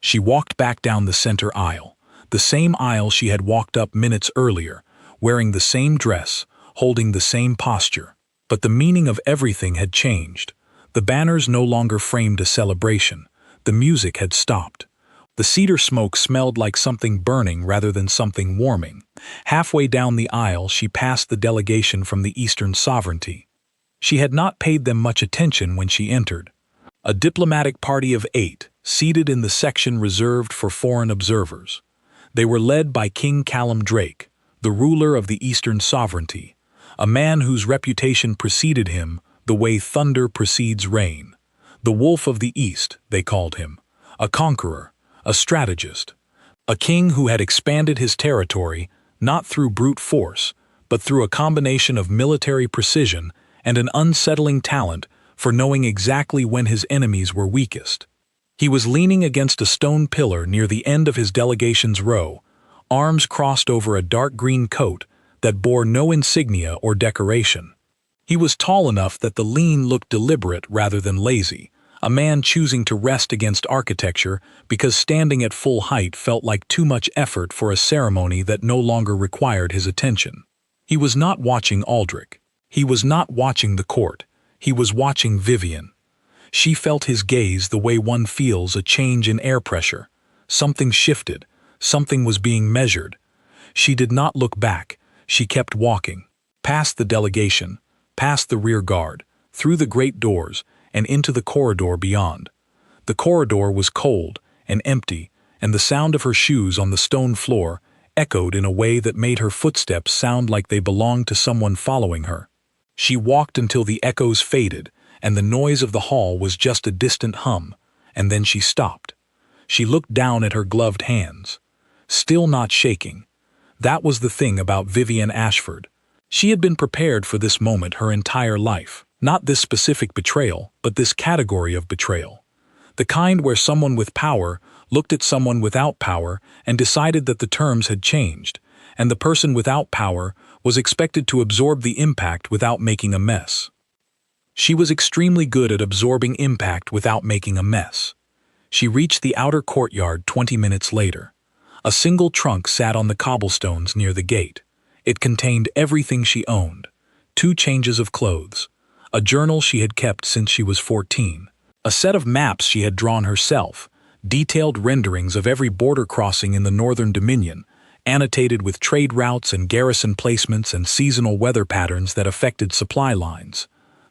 She walked back down the center aisle, the same aisle she had walked up minutes earlier, wearing the same dress, holding the same posture. But the meaning of everything had changed. The banners no longer framed a celebration. The music had stopped. The cedar smoke smelled like something burning rather than something warming. Halfway down the aisle, she passed the delegation from the Eastern Sovereignty. She had not paid them much attention when she entered. A diplomatic party of 8, seated in the section reserved for foreign observers. They were led by King Callum Drake, the ruler of the Eastern Sovereignty, a man whose reputation preceded him the way thunder precedes rain. The Wolf of the East, they called him, a conqueror, a strategist, a king who had expanded his territory not through brute force, but through a combination of military precision and an unsettling talent for knowing exactly when his enemies were weakest. He was leaning against a stone pillar near the end of his delegation's row, arms crossed over a dark green coat that bore no insignia or decoration. He was tall enough that the lean looked deliberate rather than lazy, a man choosing to rest against architecture because standing at full height felt like too much effort for a ceremony that no longer required his attention. He was not watching Aldrich. He was not watching the court. He was watching Vivienne. She felt his gaze the way one feels a change in air pressure. Something shifted. Something was being measured. She did not look back. She kept walking, past the delegation, past the rear guard, through the great doors, and into the corridor beyond. The corridor was cold and empty, and the sound of her shoes on the stone floor echoed in a way that made her footsteps sound like they belonged to someone following her. She walked until the echoes faded, and the noise of the hall was just a distant hum, and then she stopped. She looked down at her gloved hands, still not shaking. That was the thing about Vivienne Ashford. She had been prepared for this moment her entire life. Not this specific betrayal, but this category of betrayal. The kind where someone with power looked at someone without power and decided that the terms had changed, and the person without power was expected to absorb the impact without making a mess. She was extremely good at absorbing impact without making a mess. She reached the outer courtyard 20 minutes later. A single trunk sat on the cobblestones near the gate. It contained everything she owned: 2 changes of clothes, a journal she had kept since she was 14, a set of maps she had drawn herself, detailed renderings of every border crossing in the Northern Dominion, annotated with trade routes and garrison placements and seasonal weather patterns that affected supply lines.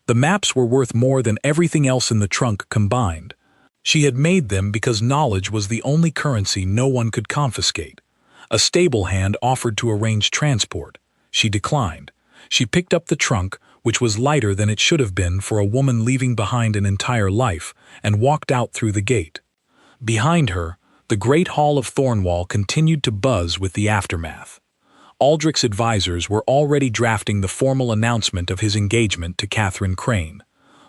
The maps were worth more than everything else in the trunk combined. She had made them because knowledge was the only currency no one could confiscate. A stable hand offered to arrange transport. She declined. She picked up the trunk, which was lighter than it should have been for a woman leaving behind an entire life, and walked out through the gate. Behind her, the great hall of Thornwall continued to buzz with the aftermath. Aldrich's advisors were already drafting the formal announcement of his engagement to Catherine Crane.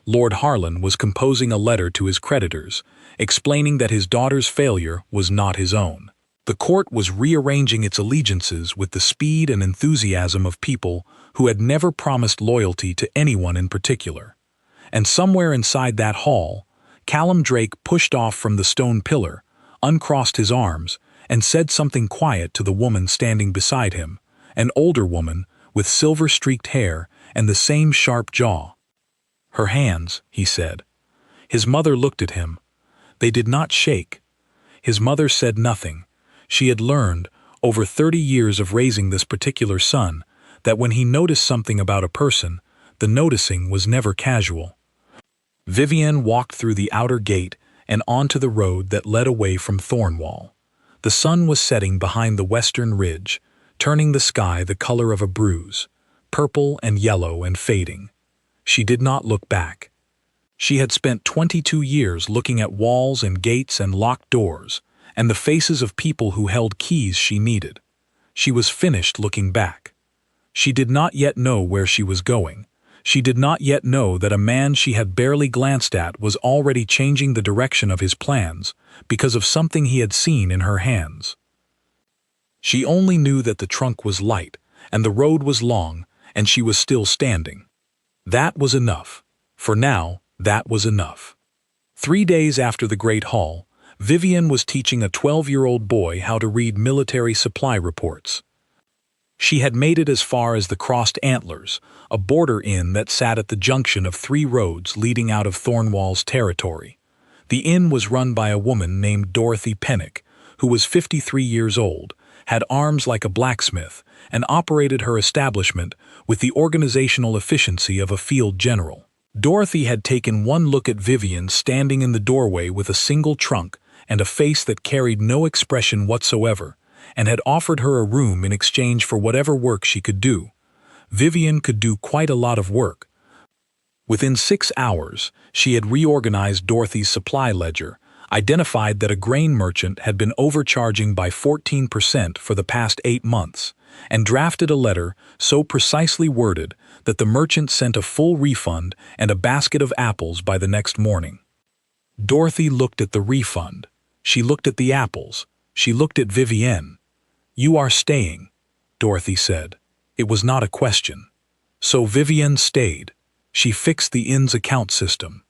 Lord Harlan was composing a letter to his creditors, explaining that his daughter's failure was not his own. The court was rearranging its allegiances with the speed and enthusiasm of people who had never promised loyalty to anyone in particular. And somewhere inside that hall, Callum Drake pushed off from the stone pillar, uncrossed his arms, and said something quiet to the woman standing beside him, an older woman with silver-streaked hair and the same sharp jaw. "Her hands," he said. His mother looked at him. They did not shake. His mother said nothing. She had learned, over 30 years of raising this particular son, that when he noticed something about a person, the noticing was never casual. Vivienne walked through the outer gate and onto the road that led away from Thornwall. The sun was setting behind the western ridge, turning the sky the color of a bruise, purple and yellow and fading. She did not look back. She had spent 22 years looking at walls and gates and locked doors, and the faces of people who held keys she needed. She was finished looking back. She did not yet know where she was going. She did not yet know that a man she had barely glanced at was already changing the direction of his plans because of something he had seen in her hands. She only knew that the trunk was light, and the road was long, and she was still standing. That was enough. For now, that was enough. 3 days after the Great Hall, Vivienne was teaching a 12-year-old boy how to read military supply reports. She had made it as far as the Crossed Antlers, a border inn that sat at the junction of 3 roads leading out of Thornwall's territory. The inn was run by a woman named Dorothy Pennock, who was 53 years old, had arms like a blacksmith, and operated her establishment with the organizational efficiency of a field general. Dorothy had taken one look at Vivienne standing in the doorway with a single trunk and a face that carried no expression whatsoever, and had offered her a room in exchange for whatever work she could do. Vivienne could do quite a lot of work. Within 6 hours, she had reorganized Dorothy's supply ledger, identified that a grain merchant had been overcharging by 14% for the past 8 months, and drafted a letter so precisely worded that the merchant sent a full refund and a basket of apples by the next morning. Dorothy looked at the refund. She looked at the apples. She looked at Vivienne. "You are staying," Dorothy said. It was not a question. So Vivienne stayed. She fixed the inn's account system.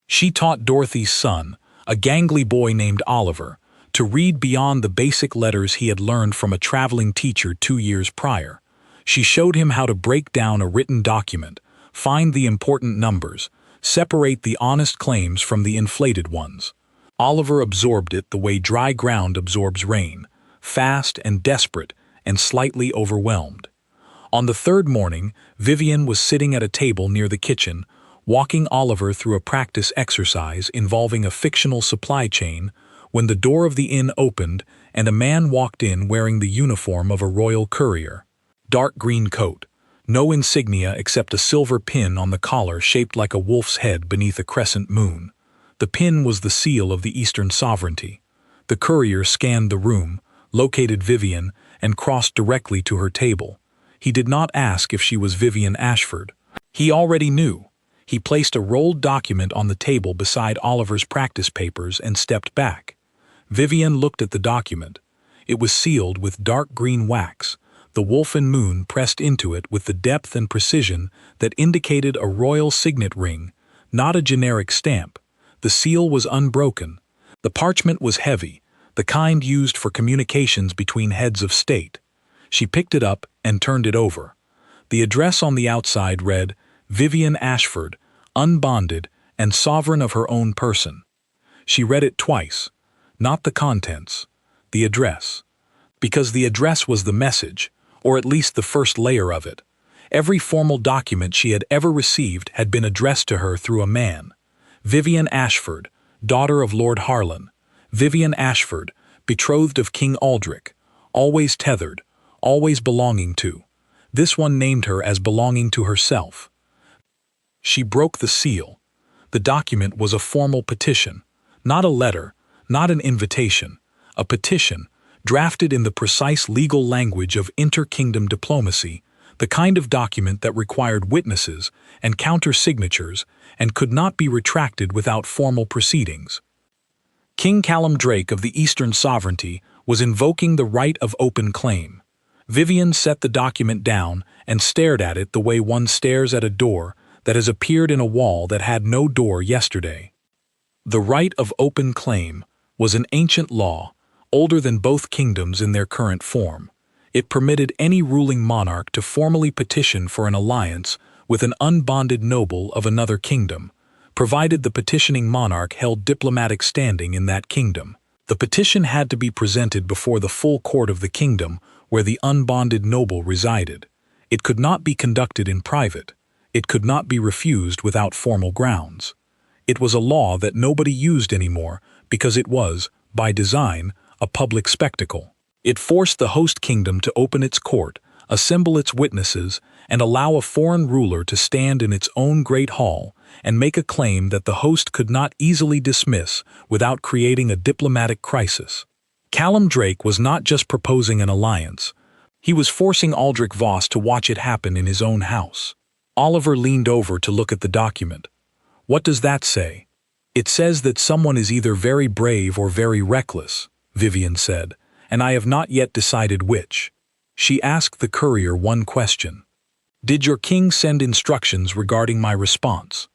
She taught Dorothy's son, a gangly boy named Oliver, to read beyond the basic letters he had learned from a traveling teacher 2 years prior. She showed him how to break down a written document, find the important numbers, separate the honest claims from the inflated ones. Oliver absorbed it the way dry ground absorbs rain, fast and desperate and slightly overwhelmed. On the 3rd morning, Vivienne was sitting at a table near the kitchen, walking Oliver through a practice exercise involving a fictional supply chain, when the door of the inn opened and a man walked in wearing the uniform of a royal courier. Dark green coat, no insignia except a silver pin on the collar shaped like a wolf's head beneath a crescent moon. The pin was the seal of the Eastern sovereignty. The courier scanned the room, located Vivienne, and crossed directly to her table. He did not ask if she was Vivienne Ashford. He already knew. He placed a rolled document on the table beside Oliver's practice papers and stepped back. Vivienne looked at the document. It was sealed with dark green wax, the wolf and moon pressed into it with the depth and precision that indicated a royal signet ring, not a generic stamp. The seal was unbroken. The parchment was heavy, the kind used for communications between heads of state. She picked it up and turned it over. The address on the outside read, "Vivienne Ashford, unbonded and sovereign of her own person." She read it twice, not the contents, the address. Because the address was the message, or at least the first layer of it. Every formal document she had ever received had been addressed to her through a man. Vivienne Ashford, daughter of Lord Harlan. Vivienne Ashford, betrothed of King Aldrich, always tethered, always belonging to. This one named her as belonging to herself. She broke the seal. The document was a formal petition, not a letter, not an invitation, a petition, drafted in the precise legal language of inter-kingdom diplomacy, the kind of document that required witnesses and counter-signatures and could not be retracted without formal proceedings. King Callum Drake of the Eastern Sovereignty was invoking the right of open claim. Vivian set the document down and stared at it the way one stares at a door that has appeared in a wall that had no door yesterday. The right of open claim was an ancient law, older than both kingdoms in their current form. It permitted any ruling monarch to formally petition for an alliance with an unbonded noble of another kingdom, provided the petitioning monarch held diplomatic standing in that kingdom. The petition had to be presented before the full court of the kingdom where the unbonded noble resided. It could not be conducted in private. It could not be refused without formal grounds. It was a law that nobody used anymore because it was, by design, a public spectacle. It forced the host kingdom to open its court, assemble its witnesses, and allow a foreign ruler to stand in its own great hall and make a claim that the host could not easily dismiss without creating a diplomatic crisis. Callum Drake was not just proposing an alliance. He was forcing Aldrich Voss to watch it happen in his own house. Oliver leaned over to look at the document. "What does that say?" "It says that someone is either very brave or very reckless," Vivian said, "and I have not yet decided which." She asked the courier one question. "Did your king send instructions regarding my response?"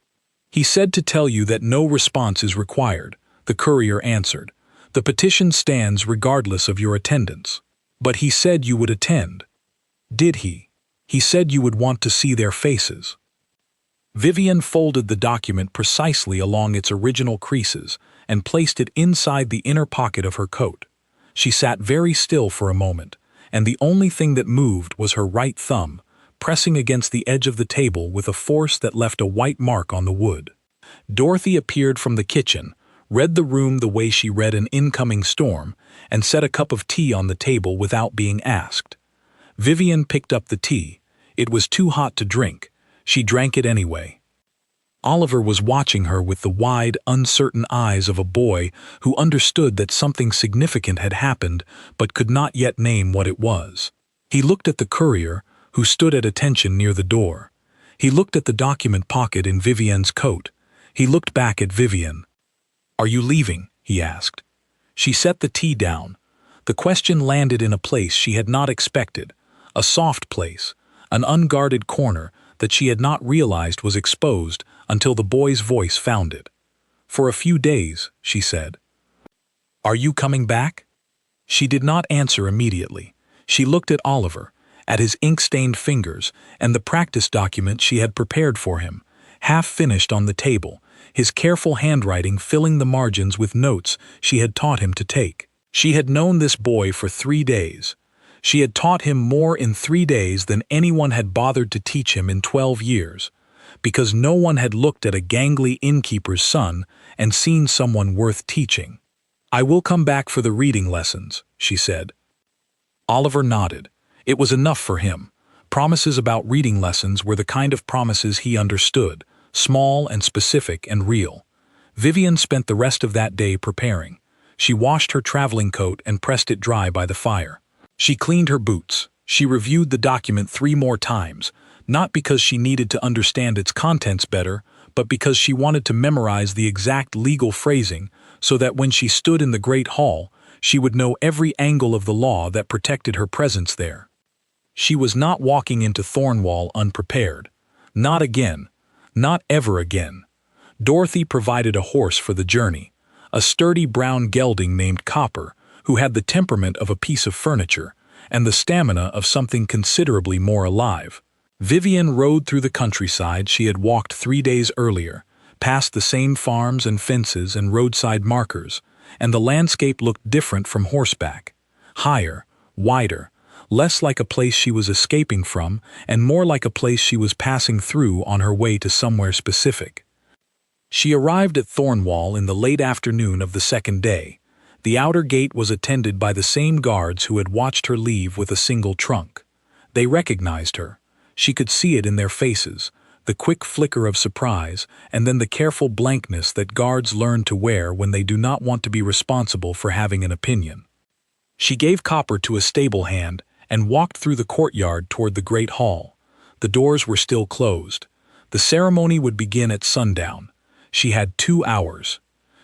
"He said to tell you that no response is required," the courier answered. "The petition stands regardless of your attendance." "But he said you would attend." "Did he?" "He said you would want to see their faces." Vivian folded the document precisely along its original creases and placed it inside the inner pocket of her coat. She sat very still for a moment, and the only thing that moved was her right thumb, pressing against the edge of the table with a force that left a white mark on the wood. Dorothy appeared from the kitchen, read the room the way she read an incoming storm, and set a cup of tea on the table without being asked. Vivian picked up the tea. It was too hot to drink. She drank it anyway. Oliver was watching her with the wide, uncertain eyes of a boy who understood that something significant had happened but could not yet name what it was. He looked at the courier, who stood at attention near the door. He looked at the document pocket in Vivian's coat. He looked back at Vivian. "Are you leaving?" he asked. She set the tea down. The question landed in a place she had not expected, a soft place, an unguarded corner that she had not realized was exposed until the boy's voice found it. "For a few days," she said. "Are you coming back?" She did not answer immediately. She looked at Oliver, at his ink-stained fingers, and the practice document she had prepared for him, half finished on the table, his careful handwriting filling the margins with notes she had taught him to take. She had known this boy for 3 days. She had taught him more in 3 days than anyone had bothered to teach him in 12 years, because no one had looked at a gangly innkeeper's son and seen someone worth teaching. "I will come back for the reading lessons," she said. Oliver nodded. It was enough for him. Promises about reading lessons were the kind of promises he understood, small and specific and real. Vivian spent the rest of that day preparing. She washed her traveling coat and pressed it dry by the fire. She cleaned her boots. She reviewed the document 3 more times, not because she needed to understand its contents better, but because she wanted to memorize the exact legal phrasing so that when she stood in the Great Hall, she would know every angle of the law that protected her presence there. She was not walking into Thornwall unprepared. Not again. Not ever again. Dorothy provided a horse for the journey, a sturdy brown gelding named Copper, who had the temperament of a piece of furniture and the stamina of something considerably more alive. Vivian rode through the countryside she had walked 3 days earlier, past the same farms and fences and roadside markers, and the landscape looked different from horseback. Higher, wider, less like a place she was escaping from and more like a place she was passing through on her way to somewhere specific. She arrived at Thornwall in the late afternoon of the second day. The outer gate was attended by the same guards who had watched her leave with a single trunk. They recognized her. She could see it in their faces, the quick flicker of surprise, and then the careful blankness that guards learn to wear when they do not want to be responsible for having an opinion. She gave Copper to a stable hand and walked through the courtyard toward the Great Hall. The doors were still closed. The ceremony would begin at sundown. She had 2 hours.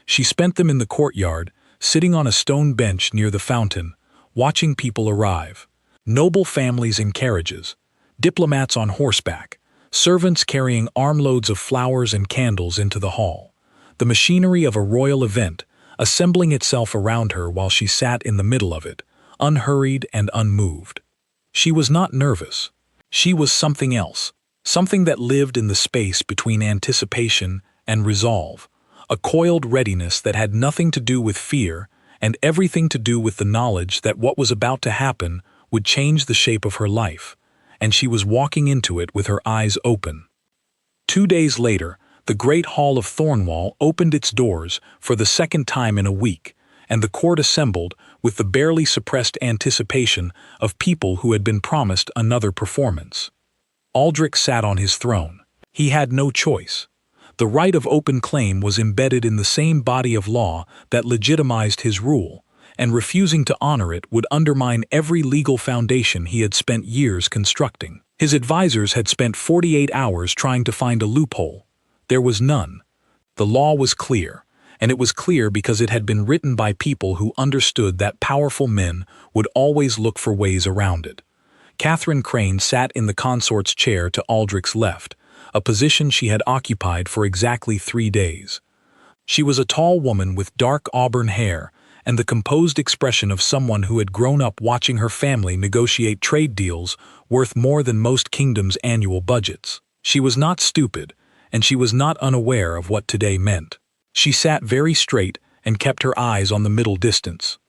She spent them in the courtyard, sitting on a stone bench near the fountain, watching people arrive. Noble families in carriages, diplomats on horseback, servants carrying armloads of flowers and candles into the hall. The machinery of a royal event, assembling itself around her while she sat in the middle of it, unhurried and unmoved. She was not nervous. She was something else, something that lived in the space between anticipation and resolve, a coiled readiness that had nothing to do with fear and everything to do with the knowledge that what was about to happen would change the shape of her life, and she was walking into it with her eyes open. 2 days later, the great hall of Thornwall opened its doors for the second time in a week, and the court assembled with the barely suppressed anticipation of people who had been promised another performance. Aldrich sat on his throne. He had no choice. The right of open claim was embedded in the same body of law that legitimized his rule, and refusing to honor it would undermine every legal foundation he had spent years constructing. His advisors had spent 48 hours trying to find a loophole. There was none. The law was clear, and it was clear because it had been written by people who understood that powerful men would always look for ways around it. Catherine Crane sat in the consort's chair to Aldrich's left, a position she had occupied for exactly 3 days. She was a tall woman with dark auburn hair and the composed expression of someone who had grown up watching her family negotiate trade deals worth more than most kingdoms' annual budgets. She was not stupid, and she was not unaware of what today meant. She sat very straight and kept her eyes on the middle distance.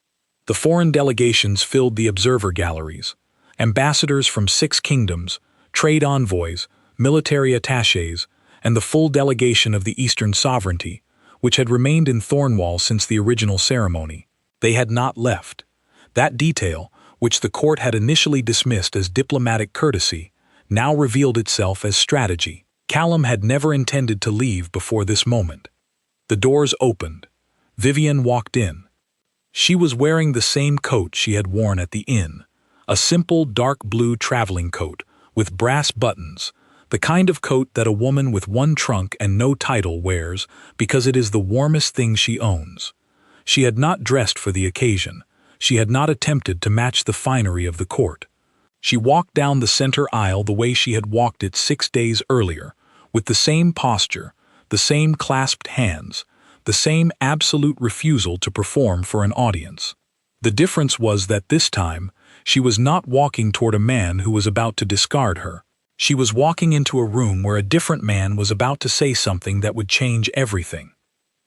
The foreign delegations filled the observer galleries. Ambassadors from 6 kingdoms, trade envoys, military attachés, and the full delegation of the Eastern Sovereignty, which had remained in Thornwall since the original ceremony. They had not left. That detail, which the court had initially dismissed as diplomatic courtesy, now revealed itself as strategy. Callum had never intended to leave before this moment. The doors opened. Vivian walked in. She was wearing the same coat she had worn at the inn, a simple dark blue traveling coat with brass buttons, the kind of coat that a woman with one trunk and no title wears because it is the warmest thing she owns. She had not dressed for the occasion. She had not attempted to match the finery of the court. She walked down the center aisle the way she had walked it 6 days earlier, with the same posture, the same clasped hands, the same absolute refusal to perform for an audience. The difference was that this time, she was not walking toward a man who was about to discard her. She was walking into a room where a different man was about to say something that would change everything.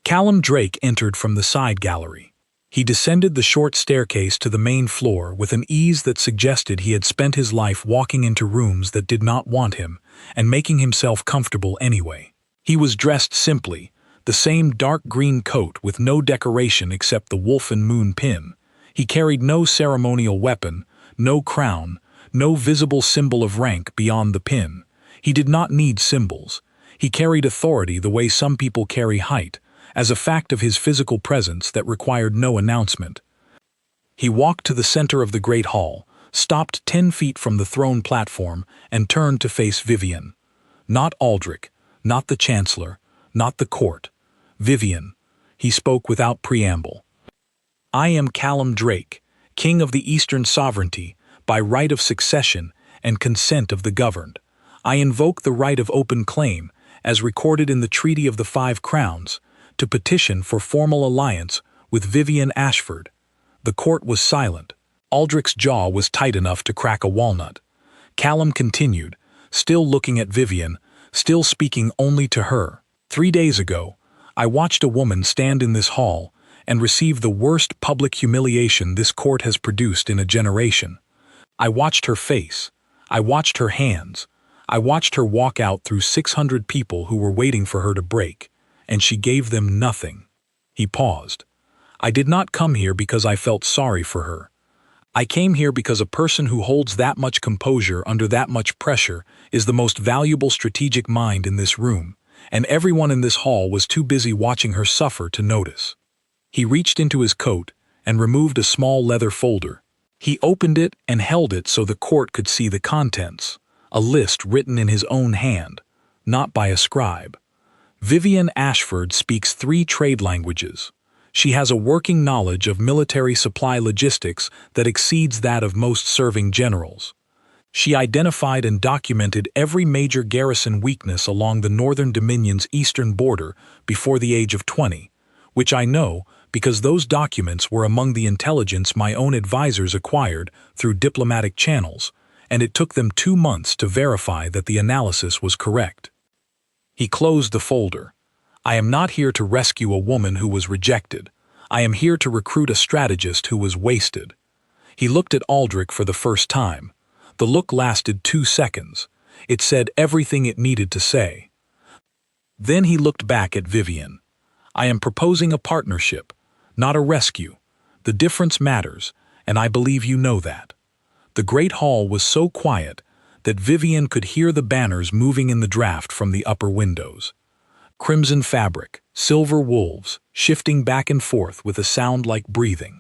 Callum Drake entered from the side gallery. He descended the short staircase to the main floor with an ease that suggested he had spent his life walking into rooms that did not want him and making himself comfortable anyway. He was dressed simply, the same dark green coat with no decoration except the wolf and moon pin. He carried no ceremonial weapon, no crown, no visible symbol of rank beyond the pin. He did not need symbols. He carried authority the way some people carry height, as a fact of his physical presence that required no announcement. He walked to the center of the great hall, stopped 10 feet from the throne platform, and turned to face Vivian. Not Aldrich, not the Chancellor, not the court. Vivian. He spoke without preamble. I am Callum Drake, King of the Eastern Sovereignty, by right of succession and consent of the governed. I invoke the right of open claim, as recorded in the Treaty of the 5 Crowns, to petition for formal alliance with Vivian Ashford. The court was silent. Aldrich's jaw was tight enough to crack a walnut. Callum continued, still looking at Vivian, still speaking only to her. 3 days ago, I watched a woman stand in this hall and receive the worst public humiliation this court has produced in a generation. I watched her face. I watched her hands. I watched her walk out through 600 people who were waiting for her to break, and she gave them nothing. He paused. I did not come here because I felt sorry for her. I came here because a person who holds that much composure under that much pressure is the most valuable strategic mind in this room, and everyone in this hall was too busy watching her suffer to notice. He reached into his coat and removed a small leather folder. He opened it and held it so the court could see the contents, a list written in his own hand, not by a scribe. Vivian Ashford speaks 3 trade languages. She has a working knowledge of military supply logistics that exceeds that of most serving generals. She identified and documented every major garrison weakness along the Northern Dominion's eastern border before the age of 20, which I know because those documents were among the intelligence my own advisors acquired through diplomatic channels, and it took them 2 months to verify that the analysis was correct. He closed the folder. I am not here to rescue a woman who was rejected. I am here to recruit a strategist who was wasted. He looked at Aldrich for the first time. The look lasted 2 seconds. It said everything it needed to say. Then he looked back at Vivian. I am proposing a partnership, not a rescue. The difference matters, and I believe you know that. The great hall was so quiet that Vivian could hear the banners moving in the draft from the upper windows. Crimson fabric, silver wolves, shifting back and forth with a sound like breathing.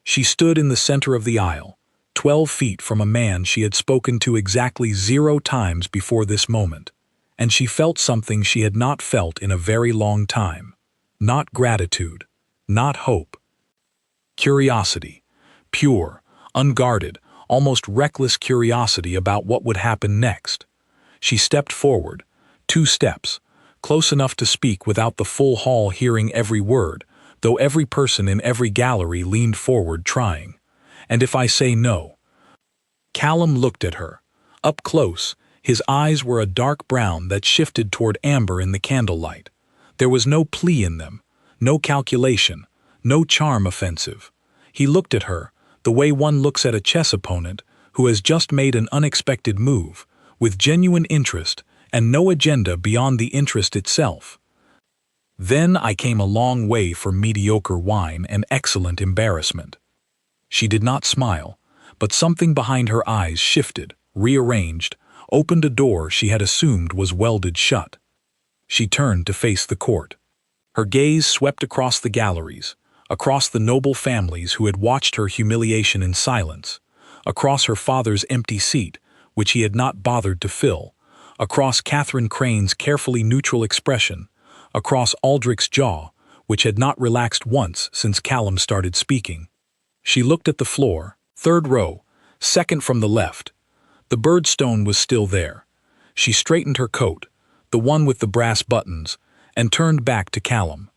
She stood in the center of the aisle, 12 feet from a man she had spoken to exactly 0 times before this moment, and she felt something she had not felt in a very long time. Not gratitude, not hope. Curiosity, pure, unguarded, almost reckless curiosity about what would happen next. She stepped forward, 2 steps, close enough to speak without the full hall hearing every word, though every person in every gallery leaned forward trying. And if I say no? Callum looked at her. Up close, his eyes were a dark brown that shifted toward amber in the candlelight. There was no plea in them, no calculation, no charm offensive. He looked at her, the way one looks at a chess opponent who has just made an unexpected move, with genuine interest and no agenda beyond the interest itself. Then I came a long way for mediocre wine and excellent embarrassment. She did not smile, but something behind her eyes shifted, rearranged, opened a door she had assumed was welded shut. She turned to face the court. Her gaze swept across the galleries, across the noble families who had watched her humiliation in silence, across her father's empty seat, which he had not bothered to fill, across Catherine Crane's carefully neutral expression, across Aldrich's jaw, which had not relaxed once since Callum started speaking. She looked at the floor, 3rd row, 2nd from the left. The birdstone was still there. She straightened her coat, the one with the brass buttons, and turned back to Callum.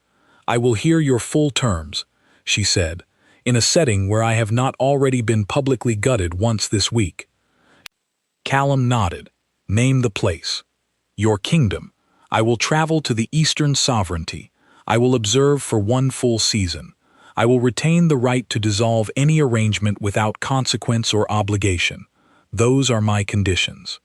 I will hear your full terms, she said, in a setting where I have not already been publicly gutted once this week. Callum nodded. Name the place. Your kingdom. I will travel to the Eastern Sovereignty. I will observe for 1 full season. I will retain the right to dissolve any arrangement without consequence or obligation. Those are my conditions.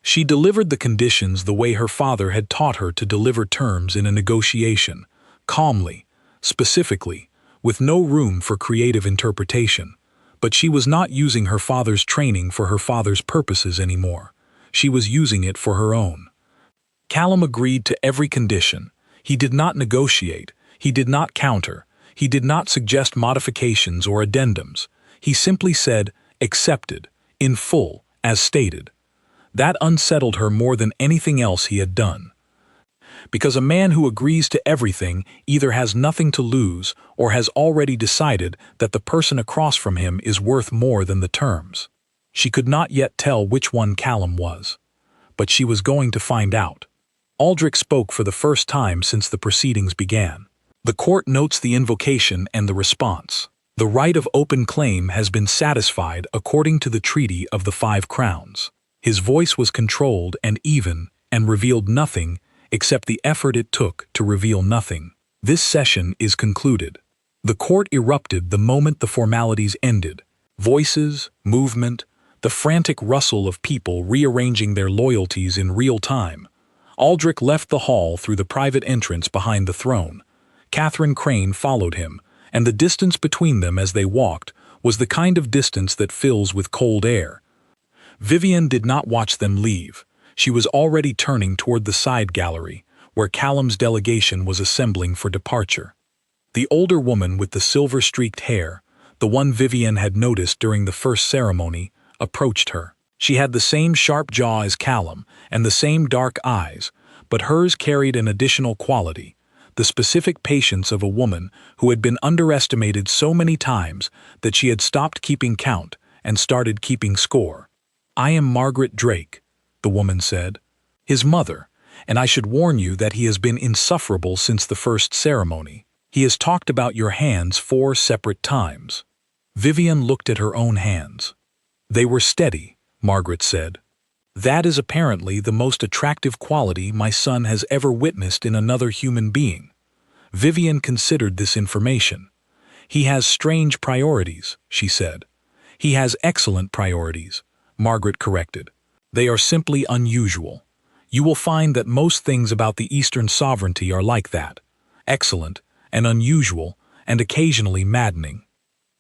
She delivered the conditions the way her father had taught her to deliver terms in a negotiation, calmly, specifically, with no room for creative interpretation. But she was not using her father's training for her father's purposes anymore. She was using it for her own. Callum agreed to every condition. He did not negotiate. He did not counter. He did not suggest modifications or addendums. He simply said, accepted, in full, as stated. That unsettled her more than anything else he had done. Because a man who agrees to everything either has nothing to lose or has already decided that the person across from him is worth more than the terms. She could not yet tell which one Callum was. But she was going to find out. Aldrich spoke for the first time since the proceedings began. The court notes the invocation and the response. The right of open claim has been satisfied according to the Treaty of the 5 Crowns. His voice was controlled and even and revealed nothing except the effort it took to reveal nothing. This session is concluded. The court erupted the moment the formalities ended. Voices, movement, the frantic rustle of people rearranging their loyalties in real time. Aldrich left the hall through the private entrance behind the throne. Catherine Crane followed him, and the distance between them as they walked was the kind of distance that fills with cold air. Vivian did not watch them leave. She was already turning toward the side gallery, where Callum's delegation was assembling for departure. The older woman with the silver-streaked hair, the one Vivian had noticed during the first ceremony, approached her. She had the same sharp jaw as Callum and the same dark eyes, but hers carried an additional quality, the specific patience of a woman who had been underestimated so many times that she had stopped keeping count and started keeping score. "I am Margaret Drake," the woman said, "his mother, and I should warn you that he has been insufferable since the first ceremony. He has talked about your hands 4 separate times." Vivian looked at her own hands. "They were steady," Margaret said. "That is apparently the most attractive quality my son has ever witnessed in another human being." Vivian considered this information. "He has strange priorities," she said. "He has excellent priorities," Margaret corrected. "They are simply unusual. You will find that most things about the Eastern sovereignty are like that. Excellent and unusual and occasionally maddening."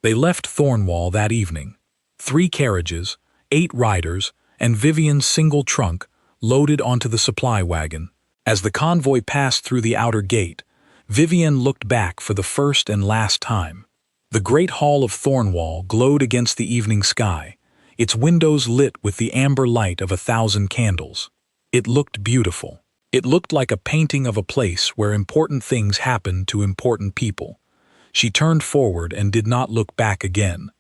They left Thornwall that evening. 3 carriages, 8 riders, and Vivian's single trunk loaded onto the supply wagon. As the convoy passed through the outer gate, Vivian looked back for the first and last time. The great hall of Thornwall glowed against the evening sky, its windows lit with the amber light of 1,000 candles. It looked beautiful. It looked like a painting of a place where important things happened to important people. She turned forward and did not look back again.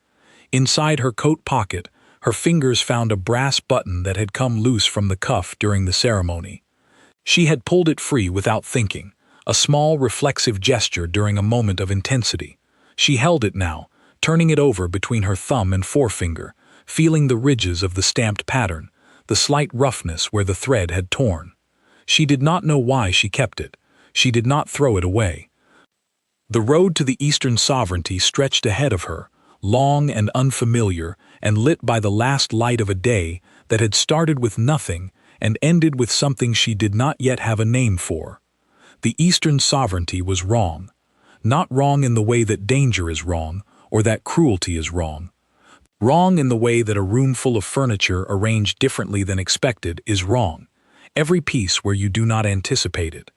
Inside her coat pocket, her fingers found a brass button that had come loose from the cuff during the ceremony. She had pulled it free without thinking, a small reflexive gesture during a moment of intensity. She held it now, turning it over between her thumb and forefinger, feeling the ridges of the stamped pattern, the slight roughness where the thread had torn. She did not know why she kept it. She did not throw it away. The road to the Eastern sovereignty stretched ahead of her, long and unfamiliar and lit by the last light of a day that had started with nothing and ended with something she did not yet have a name for. The Eastern sovereignty was wrong. Not wrong in the way that danger is wrong or that cruelty is wrong. Wrong in the way that a room full of furniture arranged differently than expected is wrong. Every piece where you do not anticipate it.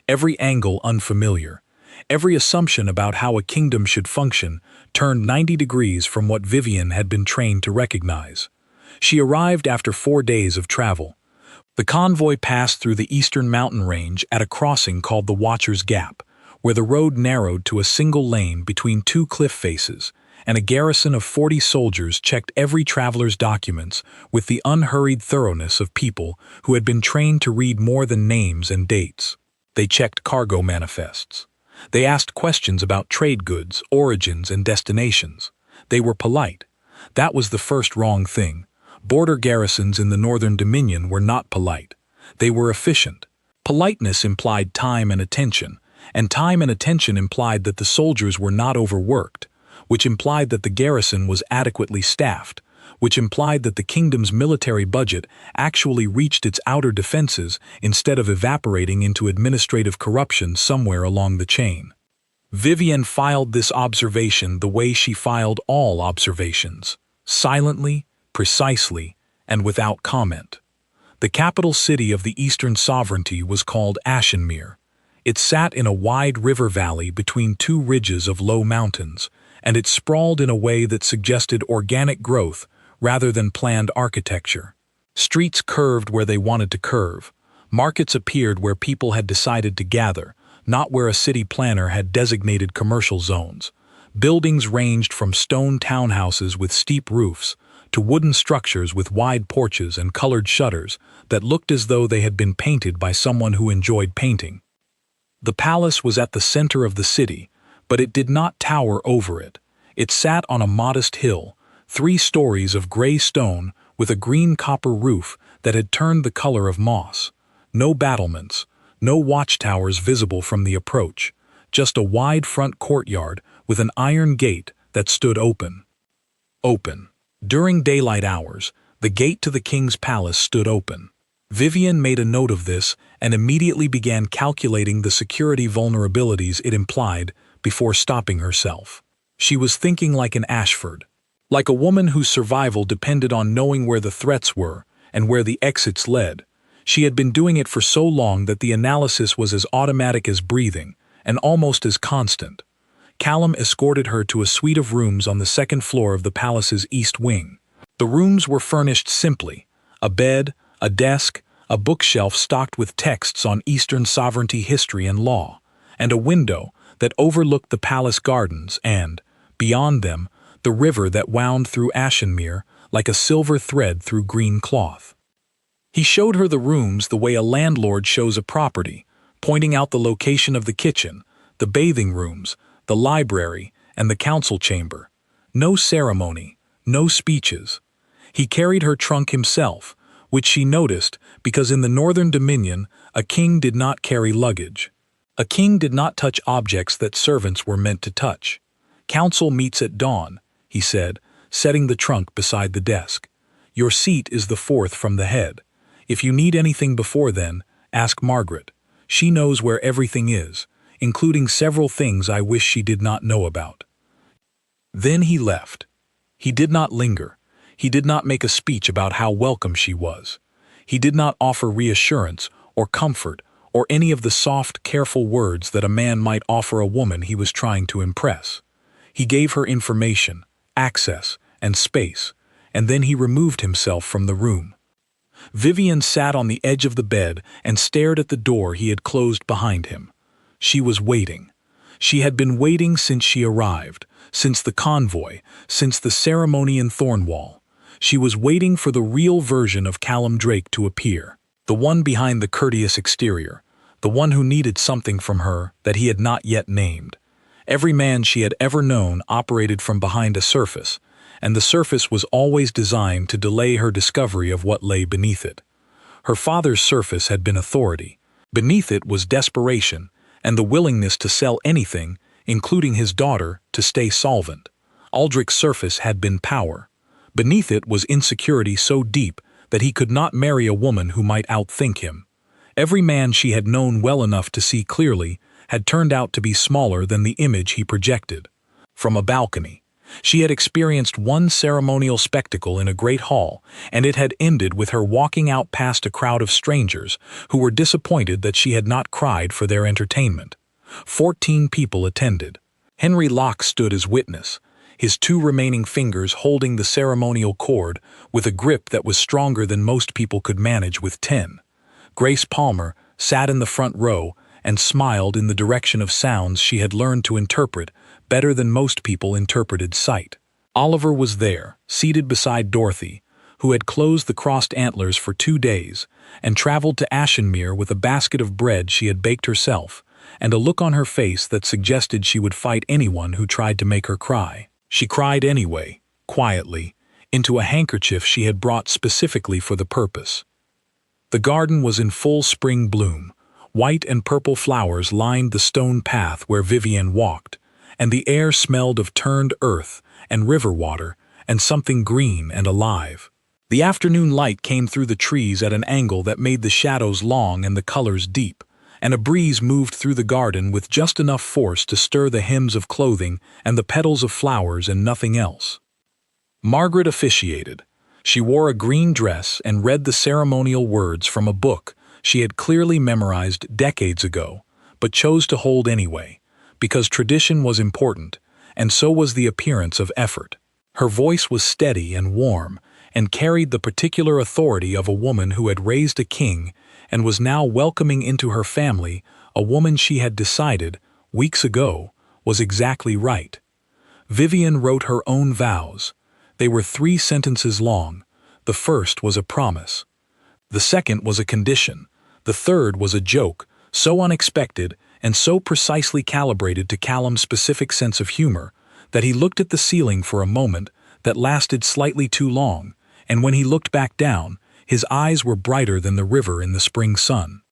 Every angle unfamiliar. Every assumption about how a kingdom should function turned 90 degrees from what Vivian had been trained to recognize. She arrived after 4 days of travel. The convoy passed through the eastern mountain range at a crossing called the Watcher's Gap, where the road narrowed to a single lane between 2 cliff faces, and a garrison of 40 soldiers checked every traveler's documents with the unhurried thoroughness of people who had been trained to read more than names and dates. They checked cargo manifests. They asked questions about trade goods, origins, and destinations. They were polite. That was the first wrong thing. Border garrisons in the Northern Dominion were not polite. They were efficient. Politeness implied time and attention implied that the soldiers were not overworked, which implied that the garrison was adequately staffed, which implied that the kingdom's military budget actually reached its outer defenses instead of evaporating into administrative corruption somewhere along the chain. Vivian filed this observation the way she filed all observations, silently, precisely, and without comment. The capital city of the Eastern sovereignty was called Ashenmere. It sat in a wide river valley between 2 ridges of low mountains, and it sprawled in a way that suggested organic growth rather than planned architecture. Streets curved where they wanted to curve. Markets appeared where people had decided to gather, not where a city planner had designated commercial zones. Buildings ranged from stone townhouses with steep roofs to wooden structures with wide porches and colored shutters that looked as though they had been painted by someone who enjoyed painting. The palace was at the center of the city, but it did not tower over it. It sat on a modest hill, 3 stories of gray stone with a green copper roof that had turned the color of moss. No battlements, no watchtowers visible from the approach, just a wide front courtyard with an iron gate that stood open. Open. During daylight hours, the gate to the king's palace stood open. Vivian made a note of this and immediately began calculating the security vulnerabilities it implied before stopping herself. She was thinking like an Ashford, like a woman whose survival depended on knowing where the threats were and where the exits led. She had been doing it for so long that the analysis was as automatic as breathing and almost as constant. Callum escorted her to a suite of rooms on the 2nd floor of the palace's east wing. The rooms were furnished simply: a bed, a desk, a bookshelf stocked with texts on Eastern sovereignty history and law, and a window that overlooked the palace gardens and, beyond them, the river that wound through Ashenmere like a silver thread through green cloth. He showed her the rooms the way a landlord shows a property, pointing out the location of the kitchen, the bathing rooms, the library, and the council chamber. No ceremony, no speeches. He carried her trunk himself, which she noticed because in the Northern Dominion a king did not carry luggage. A king did not touch objects that servants were meant to touch. "Council meets at dawn," he said, setting the trunk beside the desk. "Your seat is the fourth from the head. If you need anything before then, ask Margaret. She knows where everything is, including several things I wish she did not know about." Then he left. He did not linger. He did not make a speech about how welcome she was. He did not offer reassurance or comfort or any of the soft, careful words that a man might offer a woman he was trying to impress. He gave her information, access, and space, and then he removed himself from the room. Vivian sat on the edge of the bed and stared at the door he had closed behind him. She was waiting. She had been waiting since she arrived, since the convoy, since the ceremony in Thornwall. She was waiting for the real version of Callum Drake to appear, the one behind the courteous exterior, the one who needed something from her that he had not yet named. Every man she had ever known operated from behind a surface, and the surface was always designed to delay her discovery of what lay beneath it. Her father's surface had been authority. Beneath it was desperation and the willingness to sell anything, including his daughter, to stay solvent. Aldrich's surface had been power. Beneath it was insecurity so deep that he could not marry a woman who might outthink him. Every man she had known well enough to see clearly had turned out to be smaller than the image he projected. From a balcony, she had experienced one ceremonial spectacle in a great hall, and it had ended with her walking out past a crowd of strangers who were disappointed that she had not cried for their entertainment. 14 people attended. Henry Locke stood as witness, his 2 remaining fingers holding the ceremonial cord with a grip that was stronger than most people could manage with 10. Grace Palmer sat in the front row and smiled in the direction of sounds she had learned to interpret better than most people interpreted sight. Oliver was there, seated beside Dorothy, who had closed the crossed antlers for 2 days and traveled to Ashenmere with a basket of bread she had baked herself and a look on her face that suggested she would fight anyone who tried to make her cry. She cried anyway, quietly, into a handkerchief she had brought specifically for the purpose. The garden was in full spring bloom. White and purple flowers lined the stone path where Vivian walked, and the air smelled of turned earth and river water and something green and alive. The afternoon light came through the trees at an angle that made the shadows long and the colors deep, and a breeze moved through the garden with just enough force to stir the hems of clothing and the petals of flowers and nothing else. Margaret officiated. She wore a green dress and read the ceremonial words from a book she had clearly memorized decades ago, but chose to hold anyway, because tradition was important, and so was the appearance of effort. Her voice was steady and warm, and carried the particular authority of a woman who had raised a king and was now welcoming into her family a woman she had decided, weeks ago, was exactly right. Vivian wrote her own vows. They were 3 sentences long. The first was a promise. The second was a condition. The third was a joke, so unexpected and so precisely calibrated to Callum's specific sense of humor that he looked at the ceiling for a moment that lasted slightly too long, and when he looked back down, his eyes were brighter than the river in the spring sun.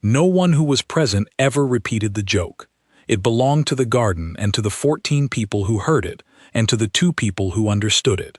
No one who was present ever repeated the joke. It belonged to the garden and to the 14 people who heard it, and to the 2 people who understood it.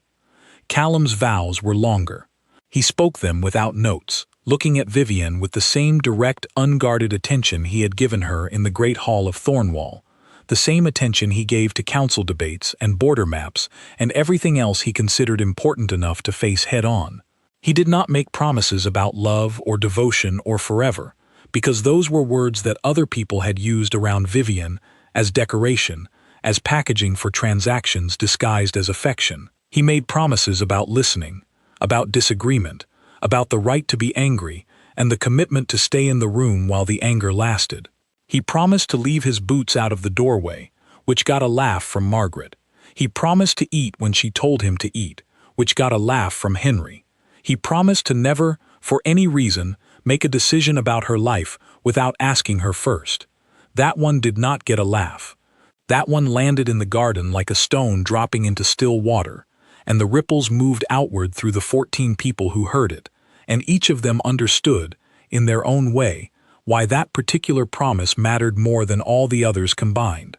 Callum's vows were longer. He spoke them without notes, looking at Vivian with the same direct, unguarded attention he had given her in the great hall of Thornwall, the same attention he gave to council debates and border maps and everything else he considered important enough to face head-on. He did not make promises about love or devotion or forever, because those were words that other people had used around Vivian as decoration, as packaging for transactions disguised as affection. He made promises about listening, about disagreement, about the right to be angry, and the commitment to stay in the room while the anger lasted. He promised to leave his boots out of the doorway, which got a laugh from Margaret. He promised to eat when she told him to eat, which got a laugh from Henry. He promised to never, for any reason, make a decision about her life without asking her first. That one did not get a laugh. That one landed in the garden like a stone dropping into still water, and the ripples moved outward through the 14 people who heard it, and each of them understood, in their own way, why that particular promise mattered more than all the others combined.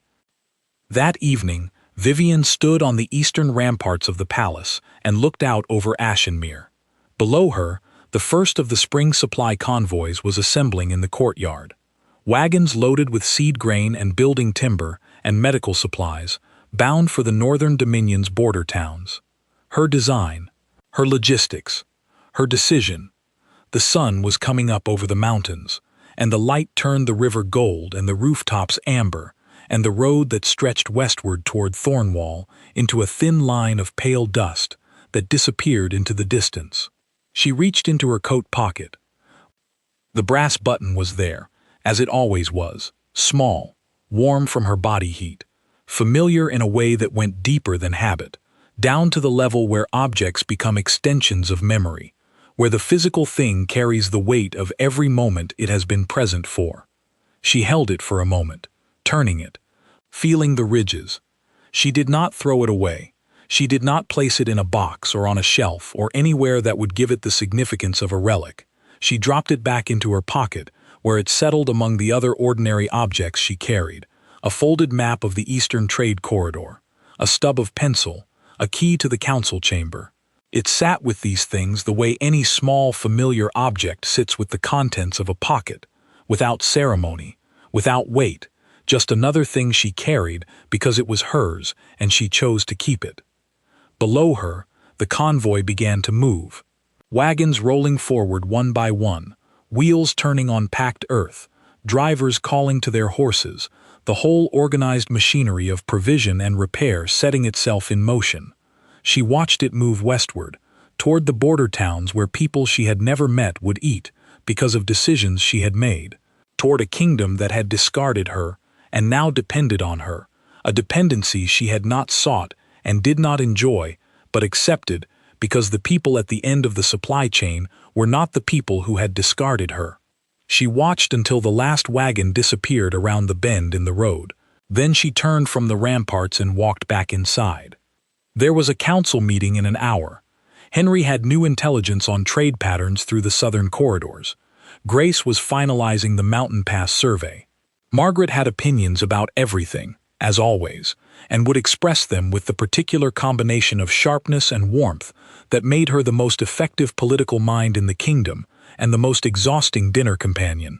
That evening, Vivian stood on the eastern ramparts of the palace and looked out over Ashenmere. Below her, the first of the spring supply convoys was assembling in the courtyard. Wagons loaded with seed grain and building timber and medical supplies, bound for the Northern Dominion's border towns. Her design, her logistics, her decision. The sun was coming up over the mountains, and the light turned the river gold and the rooftops amber, and the road that stretched westward toward Thornwall into a thin line of pale dust that disappeared into the distance. She reached into her coat pocket. The brass button was there, as it always was, small, warm from her body heat, familiar in a way that went deeper than habit, down to the level where objects become extensions of memory, where the physical thing carries the weight of every moment it has been present for. She held it for a moment, turning it, feeling the ridges. She did not throw it away. She did not place it in a box or on a shelf or anywhere that would give it the significance of a relic. She dropped it back into her pocket, where it settled among the other ordinary objects she carried: a folded map of the Eastern Trade Corridor, a stub of pencil, a key to the council chamber. It sat with these things the way any small, familiar object sits with the contents of a pocket, without ceremony, without weight, just another thing she carried because it was hers and she chose to keep it. Below her, the convoy began to move. Wagons rolling forward one by one, wheels turning on packed earth, drivers calling to their horses, the whole organized machinery of provision and repair setting itself in motion. She watched it move westward, toward the border towns where people she had never met would eat because of decisions she had made, toward a kingdom that had discarded her and now depended on her, a dependency she had not sought and did not enjoy, but accepted because the people at the end of the supply chain were not the people who had discarded her. She watched until the last wagon disappeared around the bend in the road. Then she turned from the ramparts and walked back inside. There was a council meeting in an hour. Henry had new intelligence on trade patterns through the southern corridors. Grace was finalizing the Mountain Pass survey. Margaret had opinions about everything, as always, and would express them with the particular combination of sharpness and warmth that made her the most effective political mind in the kingdom and the most exhausting dinner companion.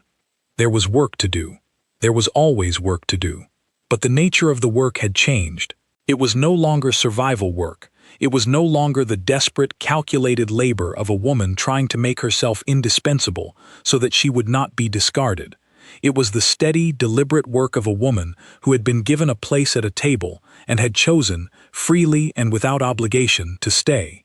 There was work to do. There was always work to do. But the nature of the work had changed. It was no longer survival work. It was no longer the desperate, calculated labor of a woman trying to make herself indispensable so that she would not be discarded. It was the steady, deliberate work of a woman who had been given a place at a table and had chosen, freely and without obligation, to stay.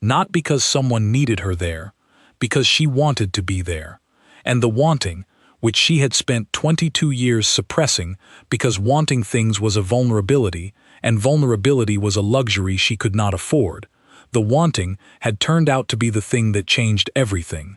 Not because someone needed her there, because she wanted to be there. And the wanting, which she had spent 22 years suppressing because wanting things was a vulnerability, and vulnerability was a luxury she could not afford, the wanting had turned out to be the thing that changed everything.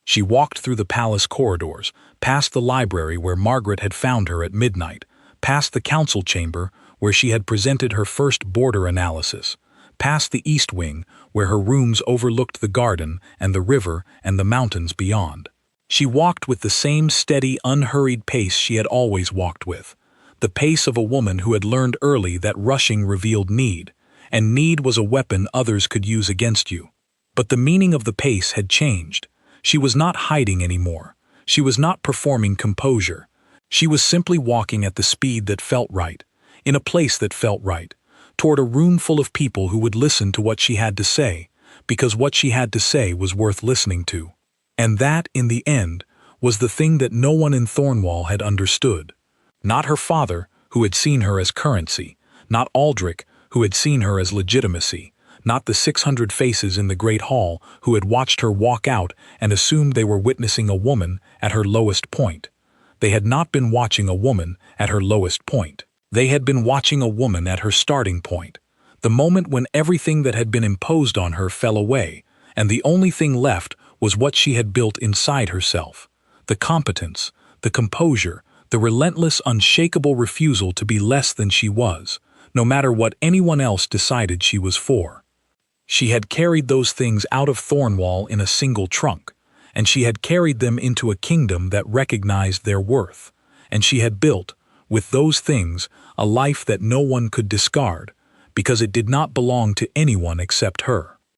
She walked through the palace corridors, past the library where Margaret had found her at midnight, past the council chamber where she had presented her first border analysis, past the east wing where her rooms overlooked the garden and the river and the mountains beyond. She walked with the same steady, unhurried pace she had always walked with, the pace of a woman who had learned early that rushing revealed need, and need was a weapon others could use against you. But the meaning of the pace had changed. She was not hiding anymore. She was not performing composure. She was simply walking at the speed that felt right, in a place that felt right, toward a room full of people who would listen to what she had to say, because what she had to say was worth listening to. And that, in the end, was the thing that no one in Thornwall had understood. Not her father, who had seen her as currency, not Aldrich, who had seen her as legitimacy, not the 600 faces in the great hall who had watched her walk out and assumed they were witnessing a woman at her lowest point. They had not been watching a woman at her lowest point. They had been watching a woman at her starting point, the moment when everything that had been imposed on her fell away, and the only thing left was what she had built inside herself: the competence, the composure, the relentless, unshakable refusal to be less than she was, no matter what anyone else decided she was for. She had carried those things out of Thornwall in a single trunk, and she had carried them into a kingdom that recognized their worth, and she had built, with those things, a life that no one could discard, because it did not belong to anyone except her.